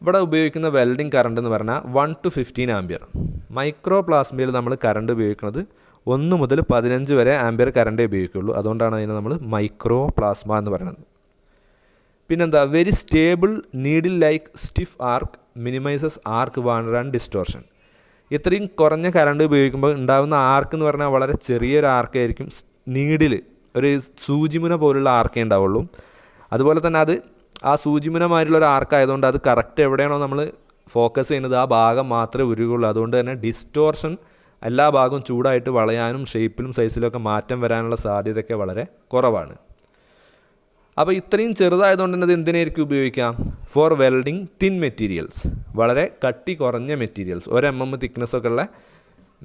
ഇവിടെ ഉപയോഗിക്കുന്ന വെൽഡിങ് കറണ്ട് എന്ന് പറഞ്ഞാൽ 1 to 15 ആംപിയർ. മൈക്രോ പ്ലാസ്മയിൽ നമ്മൾ കറണ്ട് ഉപയോഗിക്കുന്നത് 1 മുതൽ 15 വരെ ആംപിയർ കറണ്ടേ ഉപയോഗിക്കുള്ളൂ. അതുകൊണ്ടാണ് അതിനെ നമ്മൾ മൈക്രോ പ്ലാസ്മ എന്ന് പറയുന്നത്. പിന്നെന്താ, very stable needle like stiff arc minimises arc wander and distortion. ഇത്രയും കുറഞ്ഞ കറണ്ട് ഉപയോഗിക്കുമ്പോൾ ഉണ്ടാകുന്ന ആർക്ക് എന്ന് പറഞ്ഞാൽ വളരെ ചെറിയൊരു ആർക്കായിരിക്കും. നീഡിൽ ഒരു സൂചിമുന പോലുള്ള ആർക്കേ ഉണ്ടാവുള്ളൂ. അതുപോലെ തന്നെ അത് ആ സൂചിമുനമായിട്ടുള്ള ഒരു ആർക്കായതുകൊണ്ട് അത് കറക്റ്റ് എവിടെയാണോ നമ്മൾ ഫോക്കസ് ചെയ്യുന്നത് ആ ഭാഗം മാത്രമേ ഉരുകുള്ളൂ. അതുകൊണ്ട് തന്നെ ഡിസ്റ്റോർഷൻ, എല്ലാ ഭാഗവും ചൂടായിട്ട് വളയാനും ഷേപ്പിലും സൈസിലൊക്കെ മാറ്റം വരാനുള്ള സാധ്യതയൊക്കെ വളരെ കുറവാണ്. അപ്പോൾ ഇത്രയും ചെറുതായതുകൊണ്ട് തന്നെ അത് എന്തിനായിരിക്കും ഉപയോഗിക്കാം, ഫോർ വെൽഡിങ് തിൻ മെറ്റീരിയൽസ്, വളരെ കട്ടി കുറഞ്ഞ മെറ്റീരിയൽസ്, 1 mm തിക്നെസ്സൊക്കെ ഉള്ള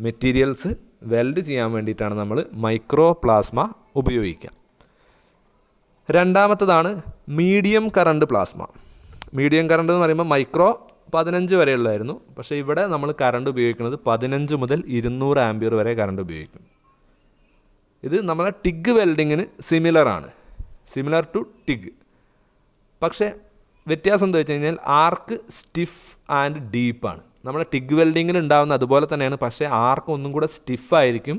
മെറ്റീരിയൽസ് വെൽഡ് ചെയ്യാൻ വേണ്ടിയിട്ടാണ് നമ്മൾ മൈക്രോ പ്ലാസ്മ ഉപയോഗിക്കുക. രണ്ടാമത്തതാണ് medium current plasma. Medium current എന്ന് പറയുമ്പോൾ മൈക്രോ 15 വരെയുള്ളതായിരുന്നു. പക്ഷേ ഇവിടെ നമ്മൾ കറണ്ട് ഉപയോഗിക്കുന്നത് 15 മുതൽ 200 ആംപിയർ വരെ കറണ്ട് ഉപയോഗിക്കും. ഇത് നമ്മളെ ടിഗ് വെൽഡിങ്ങിന് സിമിലർ ടു ടിഗ്. പക്ഷേ വ്യത്യാസം എന്താ വെച്ച് കഴിഞ്ഞാൽ ആർക്ക് സ്റ്റിഫ് ആൻഡ് ഡീപ്പാണ്. നമ്മുടെ ടിഗ് വെൽഡിങ്ങിന് ഉണ്ടാകുന്ന അതുപോലെ തന്നെയാണ്, പക്ഷേ ആർക്ക് ഒന്നും കൂടെ സ്റ്റിഫായിരിക്കും.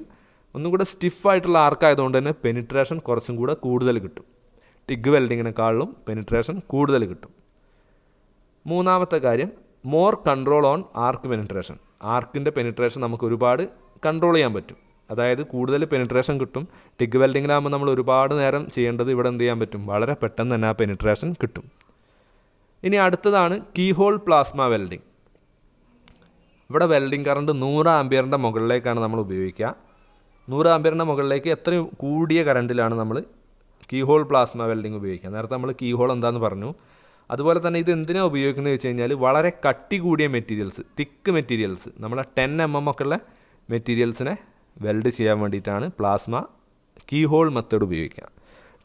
ഒന്നും കൂടെ സ്റ്റിഫായിട്ടുള്ള ആർക്കായതുകൊണ്ട് തന്നെ പെനിട്രേഷൻ കുറച്ചും കൂടെ കൂടുതൽ കിട്ടും. ടിഗ് വെൽഡിങ്ങിനെക്കാളും പെനിട്രേഷൻ കൂടുതൽ കിട്ടും. മൂന്നാമത്തെ കാര്യം, more control on arc penetration. ആർക്കിൻ്റെ പെനിട്രേഷൻ നമുക്ക് ഒരുപാട് കൺട്രോൾ ചെയ്യാൻ പറ്റും. അതായത് കൂടുതൽ പെനിട്രേഷൻ കിട്ടും. ടിഗ് വെൽഡിങ്ങിലാകുമ്പോൾ നമ്മൾ ഒരുപാട് നേരം ചെയ്യേണ്ടത്, ഇവിടെ എന്ത് ചെയ്യാൻ പറ്റും, വളരെ പെട്ടെന്ന് തന്നെ ആ പെനിട്രേഷൻ കിട്ടും. ഇനി അടുത്തതാണ് കീഹോൾ പ്ലാസ്മ വെൽഡിങ്. ഇവിടെ വെൽഡിംഗ് കറണ്ട് 100 ആംപിയറിൻ്റെ മുകളിലേക്കാണ് നമ്മൾ ഉപയോഗിക്കുക. 100 ആംപിയറിൻ്റെ മുകളിലേക്ക് എത്രയും കൂടിയ കറണ്ടിലാണ് നമ്മൾ കീ ഹോൾ പ്ലാസ്മ വെൽഡിംഗ് ഉപയോഗിക്കുക. നേരത്തെ നമ്മൾ കീ ഹോൾ എന്താണെന്ന് പറഞ്ഞു. അതുപോലെ തന്നെ ഇത് എന്തിനാണ് ഉപയോഗിക്കുന്നത് വെച്ച് കഴിഞ്ഞാൽ വളരെ കട്ടി കൂടിയ മെറ്റീരിയൽസ്, തിക്ക് മെറ്റീരിയൽസ്, നമ്മളെ 10 mm ഒക്കെ ഉള്ള മെറ്റീരിയൽസിനെ വെൽഡ് ചെയ്യാൻ വേണ്ടിയിട്ടാണ് പ്ലാസ്മ കീ ഹോൾ മെത്തേഡ് ഉപയോഗിക്കുക.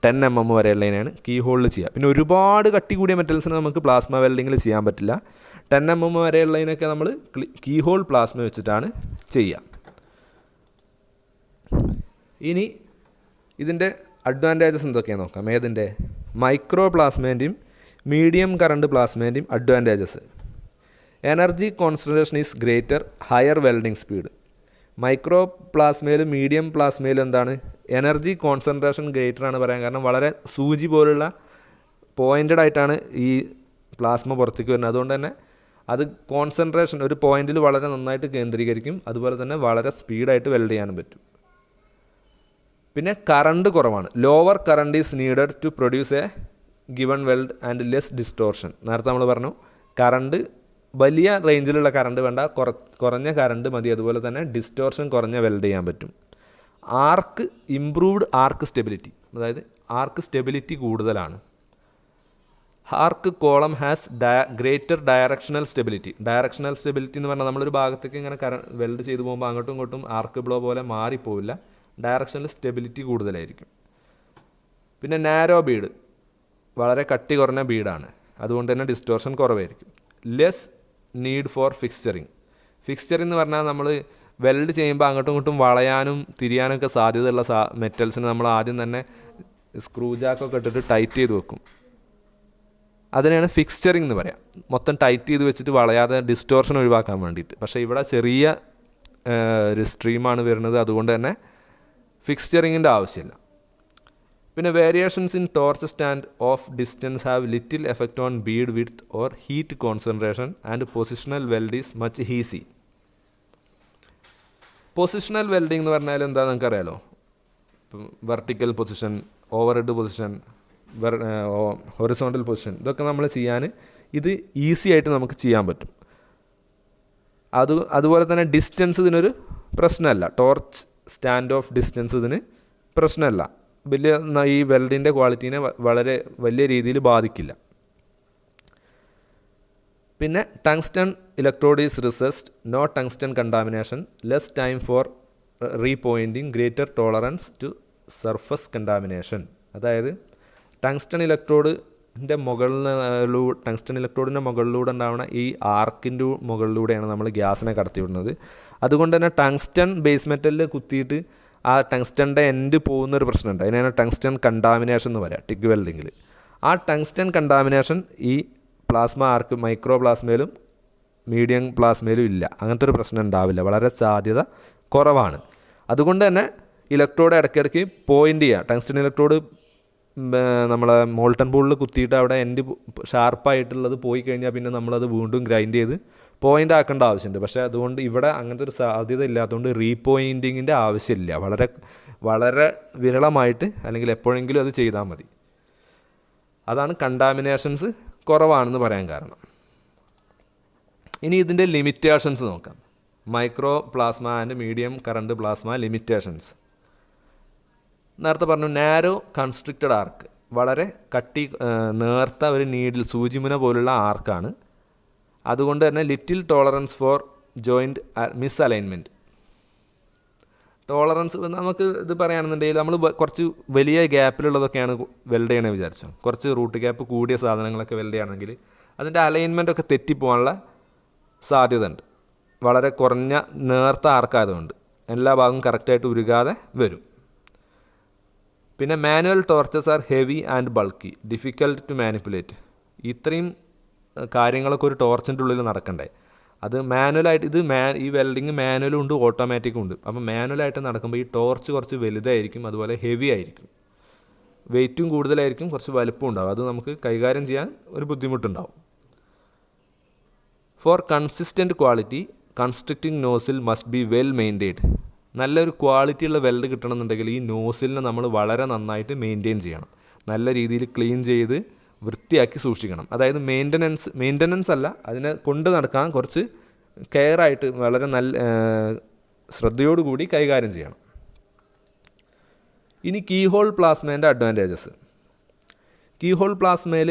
10 mm വരെയുള്ളതിനാണ് കീ ഹോളിൽ ചെയ്യുക. പിന്നെ ഒരുപാട് കട്ടി കൂടിയ മെറ്റൽസിന് നമുക്ക് പ്ലാസ്മ വെൽഡിങ്ങിൽ ചെയ്യാൻ പറ്റില്ല. 10 mm വരെയുള്ളതിനൊക്കെ നമ്മൾ കീ ഹോൾ പ്ലാസ്മ വെച്ചിട്ടാണ് ചെയ്യുക. ഇനി ഇതിൻ്റെ അഡ്വാൻറ്റേജസ് എന്തൊക്കെയാണെന്ന് നോക്കാം. ഏതിൻ്റെ? മൈക്രോ പ്ലാസ്മേൻ്റെയും മീഡിയം കറണ്ട് പ്ലാസ്മേൻ്റെയും advantages. Energy concentration is greater, higher welding speed. Micro പ്ലാസ്മയിലും മീഡിയം പ്ലാസ്മയിലും എന്താണ്? എനർജി കോൺസെൻട്രേഷൻ ഗ്രേറ്റർ ആണ് പറയാൻ കാരണം വളരെ സൂചി പോലുള്ള പോയിൻറ്റഡ് ആയിട്ടാണ് ഈ പ്ലാസ്മ പുറത്തേക്ക് വരുന്നത്. അതുകൊണ്ട് തന്നെ അത് കോൺസെൻട്രേഷൻ ഒരു പോയിന്റിൽ വളരെ നന്നായിട്ട് കേന്ദ്രീകരിക്കും. അതുപോലെ തന്നെ വളരെ സ്പീഡായിട്ട് വെൽഡ് ചെയ്യാനും പറ്റും. പിന്നെ കറണ്ട് കുറവാണ്. Lower current is needed to produce a given weld and less distortion. നേരത്തെ നമ്മൾ പറഞ്ഞു കറണ്ട് വലിയ റേഞ്ചിലുള്ള കറണ്ട് വേണ്ട, കുറഞ്ഞ കറണ്ട് മതി. അതുപോലെ തന്നെ ഡിസ്റ്റോർഷൻ കുറഞ്ഞ വെൽഡ് ചെയ്യാൻ പറ്റും. ആർക്ക് ഇംപ്രൂവ്ഡ് ആർക്ക് സ്റ്റെബിലിറ്റി, അതായത് ആർക്ക് സ്റ്റെബിലിറ്റി കൂടുതലാണ്. Arc column has greater directional stability. Directional stability എന്ന് പറഞ്ഞാൽ നമ്മളൊരു ഭാഗത്തേക്ക് ഇങ്ങനെ വെൽഡ് ചെയ്ത് പോകുമ്പോൾ അങ്ങോട്ടും ഇങ്ങോട്ടും ആർക്ക് ബ്ലോ പോലെ മാറിപ്പോവില്ല. ഡയറക്ഷണൽ സ്റ്റെബിലിറ്റി കൂടുതലായിരിക്കും. പിന്നെ നാരോ ബീഡ്, വളരെ കട്ടി കുറഞ്ഞ ബീഡാണ്. അതുകൊണ്ട് തന്നെ ഡിസ്റ്റോർഷൻ കുറവായിരിക്കും. Less need for fixturing. Fixturing എന്ന് പറഞ്ഞാൽ നമ്മൾ വെൽഡ് ചെയ്യുമ്പോൾ അങ്ങോട്ടും ഇങ്ങോട്ടും വളയാനും തിരിയാനൊക്കെ സാധ്യതയുള്ള മെറ്റൽസിന് നമ്മൾ ആദ്യം തന്നെ സ്ക്രൂ ജാക്കൊക്കെ ഇട്ടിട്ട് ടൈറ്റ് ചെയ്ത് വെക്കും. അതിനെയാണ് ഫിക്സ്ചറിങ് എന്ന് പറയാം. മൊത്തം ടൈറ്റ് ചെയ്ത് വെച്ചിട്ട് വളയാതെ ഡിസ്റ്റോർഷൻ ഒഴിവാക്കാൻ വേണ്ടിയിട്ട്. പക്ഷേ ഇവിടെ ചെറിയ ഒരു സ്ട്രീമാണ് വരുന്നത്. അതുകൊണ്ട് തന്നെ ഫിക്സ്ചറിങ്ങിൻ്റെ ആവശ്യമില്ല. പിന്നെ variations in torch stand off distance have little effect on bead width or heat concentration and positional weld is much easy. Positional welding എന്ന് പറഞ്ഞാൽ എന്താ നമുക്കറിയാലോ. ഇപ്പം vertical position, over head position, horizontal position, ഇതൊക്കെ നമ്മൾ ചെയ്യാൻ ഇത് ഈസി ആയിട്ട് നമുക്ക് ചെയ്യാൻ പറ്റും. അതുപോലെ തന്നെ ഡിസ്റ്റൻസ് ഇതിനൊരു പ്രശ്നമല്ല. ടോർച്ച് സ്റ്റാൻഡ് ഓഫ് ഡിസ്റ്റൻസ് ഇതിന് പ്രശ്നമല്ല. ഈ വെൽഡിൻ്റെ ക്വാളിറ്റീനെ വളരെ വലിയ രീതിയിൽ ബാധിക്കില്ല. പിന്നെ tungsten electrode is recessed, no tungsten contamination, less time for repointing, greater tolerance to surface contamination. അതായത് ടങ്സ്റ്റൺ ഇലക്ട്രോഡിൻ്റെ മുകളിലൂടെ ഉണ്ടാവുന്ന ഈ ആർക്കിൻ്റെ മുകളിലൂടെയാണ് നമ്മൾ ഗ്യാസിനെ കടത്തിവിടുന്നത്. അതുകൊണ്ട് തന്നെ ടങ്സ്റ്റൺ ബേസ് മെറ്റലിൽ കുത്തിയിട്ട് ആ ടങ്സ്റ്റൻ്റെ എൻഡ് പോകുന്നൊരു പ്രശ്നമുണ്ട്. അതിനാണ് ടങ്സ്റ്റൺ കണ്ടാമിനേഷൻ എന്ന് പറയുക ടിഗ് വെൽഡിങ്ങിൽ. ആ ടങ്സ്റ്റൺ കണ്ടാമിനേഷൻ ഈ പ്ലാസ്മ ആർക്ക് മൈക്രോ പ്ലാസ്മയിലും മീഡിയം പ്ലാസ്മയിലും ഇല്ല. അങ്ങനത്തെ ഒരു പ്രശ്നം ഉണ്ടാവില്ല. വളരെ സാധ്യത കുറവാണ്. അതുകൊണ്ട് തന്നെ ഇലക്ട്രോഡ് ഇടയ്ക്കിടയ്ക്ക് പോയിൻ്റ് ചെയ്യുക. ടങ്സ്റ്റൺ ഇലക്ട്രോഡ് നമ്മളെ മോൾട്ടൺ പൂളിൽ കുത്തിയിട്ട് അവിടെ എൻഡ് ഷാർപ്പായിട്ടുള്ളത് പോയി കഴിഞ്ഞാൽ പിന്നെ നമ്മളത് വീണ്ടും ഗ്രൈൻഡ് ചെയ്ത് പോയിൻ്റ് ആക്കേണ്ട ആവശ്യമുണ്ട്. പക്ഷേ അതുകൊണ്ട് ഇവിടെ അങ്ങനത്തെ ഒരു സാധ്യത ഇല്ലാത്തതുകൊണ്ട് റീപോയിൻറ്റിങ്ങിൻ്റെ ആവശ്യമില്ല. വളരെ വളരെ വിരളമായിട്ട് അല്ലെങ്കിൽ എപ്പോഴെങ്കിലും അത് ചെയ്താൽ മതി. അതാണ് കണ്ടാമിനേഷൻസ് കുറവാണെന്ന് പറയാൻ കാരണം. ഇനി ഇതിൻ്റെ ലിമിറ്റേഷൻസ് നോക്കാം. Micro plasma and medium current plasma limitations. നേരത്തെ പറഞ്ഞു നാരോ കൺസ്ട്രിക്റ്റഡ് ആർക്ക്, വളരെ കട്ടി നേർത്ത ഒരു നീഡിൽ സൂചിമുന പോലുള്ള ആർക്കാണ്. അതുകൊണ്ട് തന്നെ little tolerance four joint miss alignment. Tolerance നമുക്ക് ഇത് പറയുകയാണെന്നുണ്ടെങ്കിൽ നമ്മൾ കുറച്ച് വലിയ ഗ്യാപ്പിലുള്ളതൊക്കെയാണ് വെൽഡ് ചെയ്യണമെന്ന് വിചാരിച്ചു. കുറച്ച് റൂട്ട് ഗ്യാപ്പ് കൂടിയ സാധനങ്ങളൊക്കെ വെൽഡ് ചെയ്യുകയാണെങ്കിൽ അതിൻ്റെ അലൈൻമെൻറ്റൊക്കെ തെറ്റിപ്പോകാനുള്ള സാധ്യത ഉണ്ട്. വളരെ കുറഞ്ഞ നേർത്ത ആർക്കായതുകൊണ്ട് എല്ലാ ഭാഗവും കറക്റ്റായിട്ട് ഉരുകാതെ വരും. പിന്നെ manual torches are heavy and bulky, difficult to manipulate. ഇത്രയും കാര്യങ്ങളൊക്കെ ഒരു ടോർച്ചിൻ്റെ ഉള്ളിൽ നടക്കണ്ടേ. അത് മാനുവലായിട്ട് ഈ വെൽഡിങ് മാനുവലും ഉണ്ട് ഓട്ടോമാറ്റിക്കും ഉണ്ട്. അപ്പോൾ മാനുവലായിട്ട് നടക്കുമ്പോൾ ഈ ടോർച്ച് കുറച്ച് വലുതായിരിക്കും, അതുപോലെ ഹെവി ആയിരിക്കും, വെയിറ്റും കൂടുതലായിരിക്കും, കുറച്ച് വലുപ്പം ഉണ്ടാവും. അത് നമുക്ക് കൈകാര്യം ചെയ്യാൻ ഒരു ബുദ്ധിമുട്ടുണ്ടാവും. For consistent quality constricting nozzle must be well maintained. നല്ലൊരു ക്വാളിറ്റിയുള്ള വെൽഡ് കിട്ടണമെന്നുണ്ടെങ്കിൽ ഈ നോസിലിനെ നമ്മൾ വളരെ നന്നായിട്ട് മെയിൻറ്റെയിൻ ചെയ്യണം. നല്ല രീതിയിൽ ക്ലീൻ ചെയ്ത് വൃത്തിയാക്കി സൂക്ഷിക്കണം. അതായത് മെയിൻ്റനൻസ് അല്ല, അതിനെ കൊണ്ട് നടക്കാൻ കുറച്ച് കെയറായിട്ട് വളരെ നല്ല ശ്രദ്ധയോടുകൂടി കൈകാര്യം ചെയ്യണം. ഇനി കീഹോൾ പ്ലാസ്മേൻ്റെ അഡ്വാൻറ്റേജസ്. കീഹോൾ പ്ലാസ്മയിൽ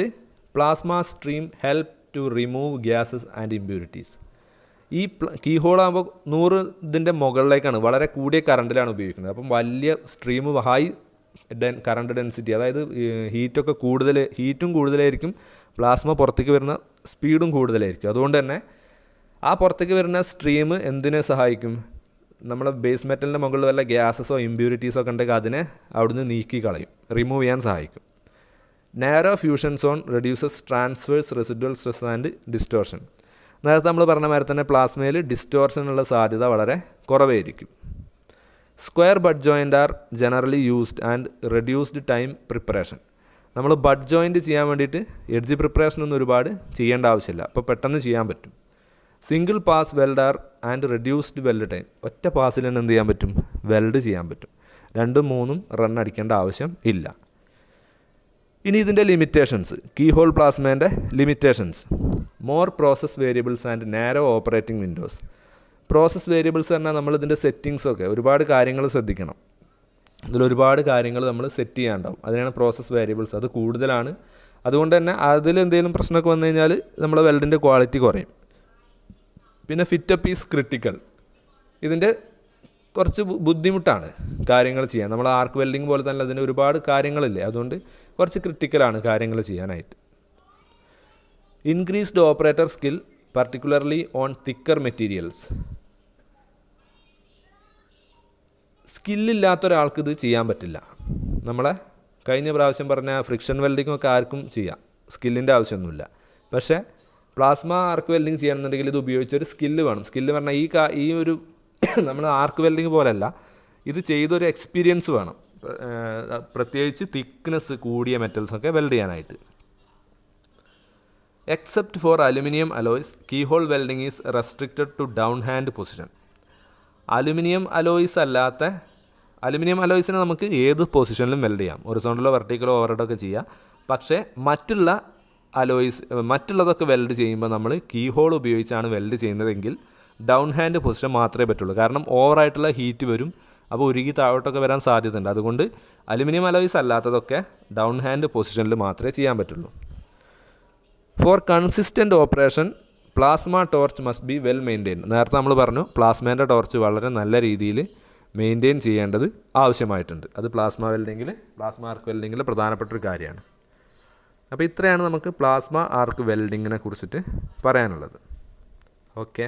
plasma stream help to remove gases and impurities. ഈ കീഹോളാകുമ്പോൾ 100 ഇതിൻ്റെ മുകളിലേക്കാണ്, വളരെ കൂടിയ കറണ്ടിലാണ് ഉപയോഗിക്കുന്നത്. അപ്പം വലിയ സ്ട്രീം, ഹൈ കറണ്ട് ഡെൻസിറ്റി, അതായത് ഹീറ്റും കൂടുതലായിരിക്കും, പ്ലാസ്മ പുറത്തേക്ക് വരുന്ന സ്പീഡും കൂടുതലായിരിക്കും. അതുകൊണ്ട് തന്നെ ആ പുറത്തേക്ക് വരുന്ന സ്ട്രീം എന്തിനെ സഹായിക്കും? നമ്മുടെ ബേസ് മെറ്റലിൻ്റെ മുകളിൽ വല്ല ഗ്യാസസോ ഇമ്പ്യൂരിറ്റീസോ ഒക്കെ ഉണ്ടെങ്കിൽ അതിനെ അവിടുന്ന് നീക്കി കളയും, റിമൂവ് ചെയ്യാൻ സഹായിക്കും. Narrow fusion zone reduces transverse residual stress and distortion. നേരത്തെ നമ്മൾ പറഞ്ഞ മാതിരി തന്നെ പ്ലാസ്മയിൽ ഡിസ്റ്റോർഷനുള്ള സാധ്യത വളരെ കുറവായിരിക്കും. Square bud joint are generally used and reduced time preparation. നമ്മൾ ബഡ് ജോയിൻറ്റ് ചെയ്യാൻ വേണ്ടിയിട്ട് എഡ്ജ് പ്രിപ്പറേഷനൊന്നും ഒരുപാട് ചെയ്യേണ്ട ആവശ്യമില്ല, അപ്പോൾ പെട്ടെന്ന് ചെയ്യാൻ പറ്റും. Single pass welder and reduced weld time. ഒറ്റ പാസിൽ തന്നെ എന്ത് ചെയ്യാൻ പറ്റും? വെൽഡ് ചെയ്യാൻ പറ്റും. 2-3 റൺ അടിക്കേണ്ട ആവശ്യം ഇല്ല. ഇനി ഇതിൻ്റെ ലിമിറ്റേഷൻസ്, കീഹോൾ പ്ലാസ്മേൻ്റെ limitations. More process variables and narrow operating windows. Process variables പറഞ്ഞാൽ നമ്മളിതിൻ്റെ സെറ്റിങ്സൊക്കെ ഒരുപാട് കാര്യങ്ങൾ ശ്രദ്ധിക്കണം. ഇതിലൊരുപാട് കാര്യങ്ങൾ നമ്മൾ സെറ്റ് ചെയ്യാനുണ്ടാവും, അതിനാണ് പ്രോസസ് വേരിയബിൾസ്. അത് കൂടുതലാണ്. അതുകൊണ്ട് തന്നെ അതിൽ എന്തെങ്കിലും പ്രശ്നമൊക്കെ വന്നു കഴിഞ്ഞാൽ നമ്മുടെ വെൽഡിൻ്റെ ക്വാളിറ്റി കുറയും. പിന്നെ ഫിറ്റപ്പ് ഈസ് ക്രിട്ടിക്കൽ. ഇതിൻ്റെ കുറച്ച് ബുദ്ധിമുട്ടാണ് കാര്യങ്ങൾ ചെയ്യാൻ. നമ്മൾ ആർക്ക് വെൽഡിങ് പോലെ തന്നെ അതിന് ഒരുപാട് കാര്യങ്ങളില്ലേ, അതുകൊണ്ട് കുറച്ച് ക്രിട്ടിക്കലാണ് കാര്യങ്ങൾ ചെയ്യാനായിട്ട്. Increased operator skill particularly on thicker materials. സ്കില്ലില്ലാത്ത ഒരാൾക്ക് ഇത് ചെയ്യാൻ പറ്റില്ല. നമ്മളെ കഴിഞ്ഞ പ്രാവശ്യം പറഞ്ഞ ഫ്രിക്ഷൻ വെൽഡിങ്ങൊക്കെ ആർക്കും ചെയ്യാം, സ്കില്ലിൻ്റെ ആവശ്യമൊന്നുമില്ല. പക്ഷേ പ്ലാസ്മ ആർക്ക് വെൽഡിങ് ചെയ്യണമെന്നുണ്ടെങ്കിൽ ഇത് ഉപയോഗിച്ചൊരു സ്കില്ല് വേണം. സ്കില്ല് പറഞ്ഞാൽ ഈ ഒരു നമ്മൾ ആർക്ക് വെൽഡിങ് പോലെയല്ല, ഇത് ചെയ്തൊരു എക്സ്പീരിയൻസ് വേണം. പ്രത്യേകിച്ച് തിക്നെസ് കൂടിയ മെറ്റൽസൊക്കെ വെൽഡ് ചെയ്യാനായിട്ട്. Except for aluminium alloys keyhole welding is restricted to down hand position. Aluminium അലോയ്സിനെ നമുക്ക് ഏത് പൊസിഷനിലും വെൽഡ് ചെയ്യാം, ഹൊറിസോണ്ടലോ വെർട്ടിക്കലോ ഓവർഹെഡൊക്കെ ചെയ്യാം. പക്ഷേ മറ്റുള്ളതൊക്കെ വെൽഡ് ചെയ്യുമ്പോൾ നമ്മൾ കീഹോൾ ഉപയോഗിച്ചാണ് വെൽഡ് ചെയ്യുന്നതെങ്കിൽ ഡൗൺ ഹാൻഡ് പൊസിഷൻ മാത്രമേ പറ്റുള്ളൂ. കാരണം ഓവറായിട്ടുള്ള ഹീറ്റ് വരും, അപ്പോൾ ഉരുകി താഴോട്ടൊക്കെ വരാൻ സാധ്യതയുണ്ട്. അതുകൊണ്ട് അലുമിനിയം അലോയ്സ് അല്ലാത്തതൊക്കെ ഡൗൺ ഹാൻഡ് പൊസിഷനിൽ മാത്രമേ ചെയ്യാൻ പറ്റുള്ളൂ. For consistent operation plasma torch must be well maintain. നേരത്തെ നമ്മൾ പറഞ്ഞു പ്ലാസ്മേൻ്റെ ടോർച്ച് വളരെ നല്ല രീതിയിൽ മെയിൻറ്റെയിൻ ചെയ്യേണ്ടത് ആവശ്യമായിട്ടുണ്ട്. അത് പ്ലാസ്മ ആർക്ക് വെൽഡിങ്ങിൽ പ്രധാനപ്പെട്ടൊരു കാര്യമാണ്. അപ്പോൾ ഇത്രയാണ് നമുക്ക് പ്ലാസ്മ ആർക്ക് വെൽഡിങ്ങിനെ കുറിച്ചിട്ട് പറയാനുള്ളത്. ഓക്കെ.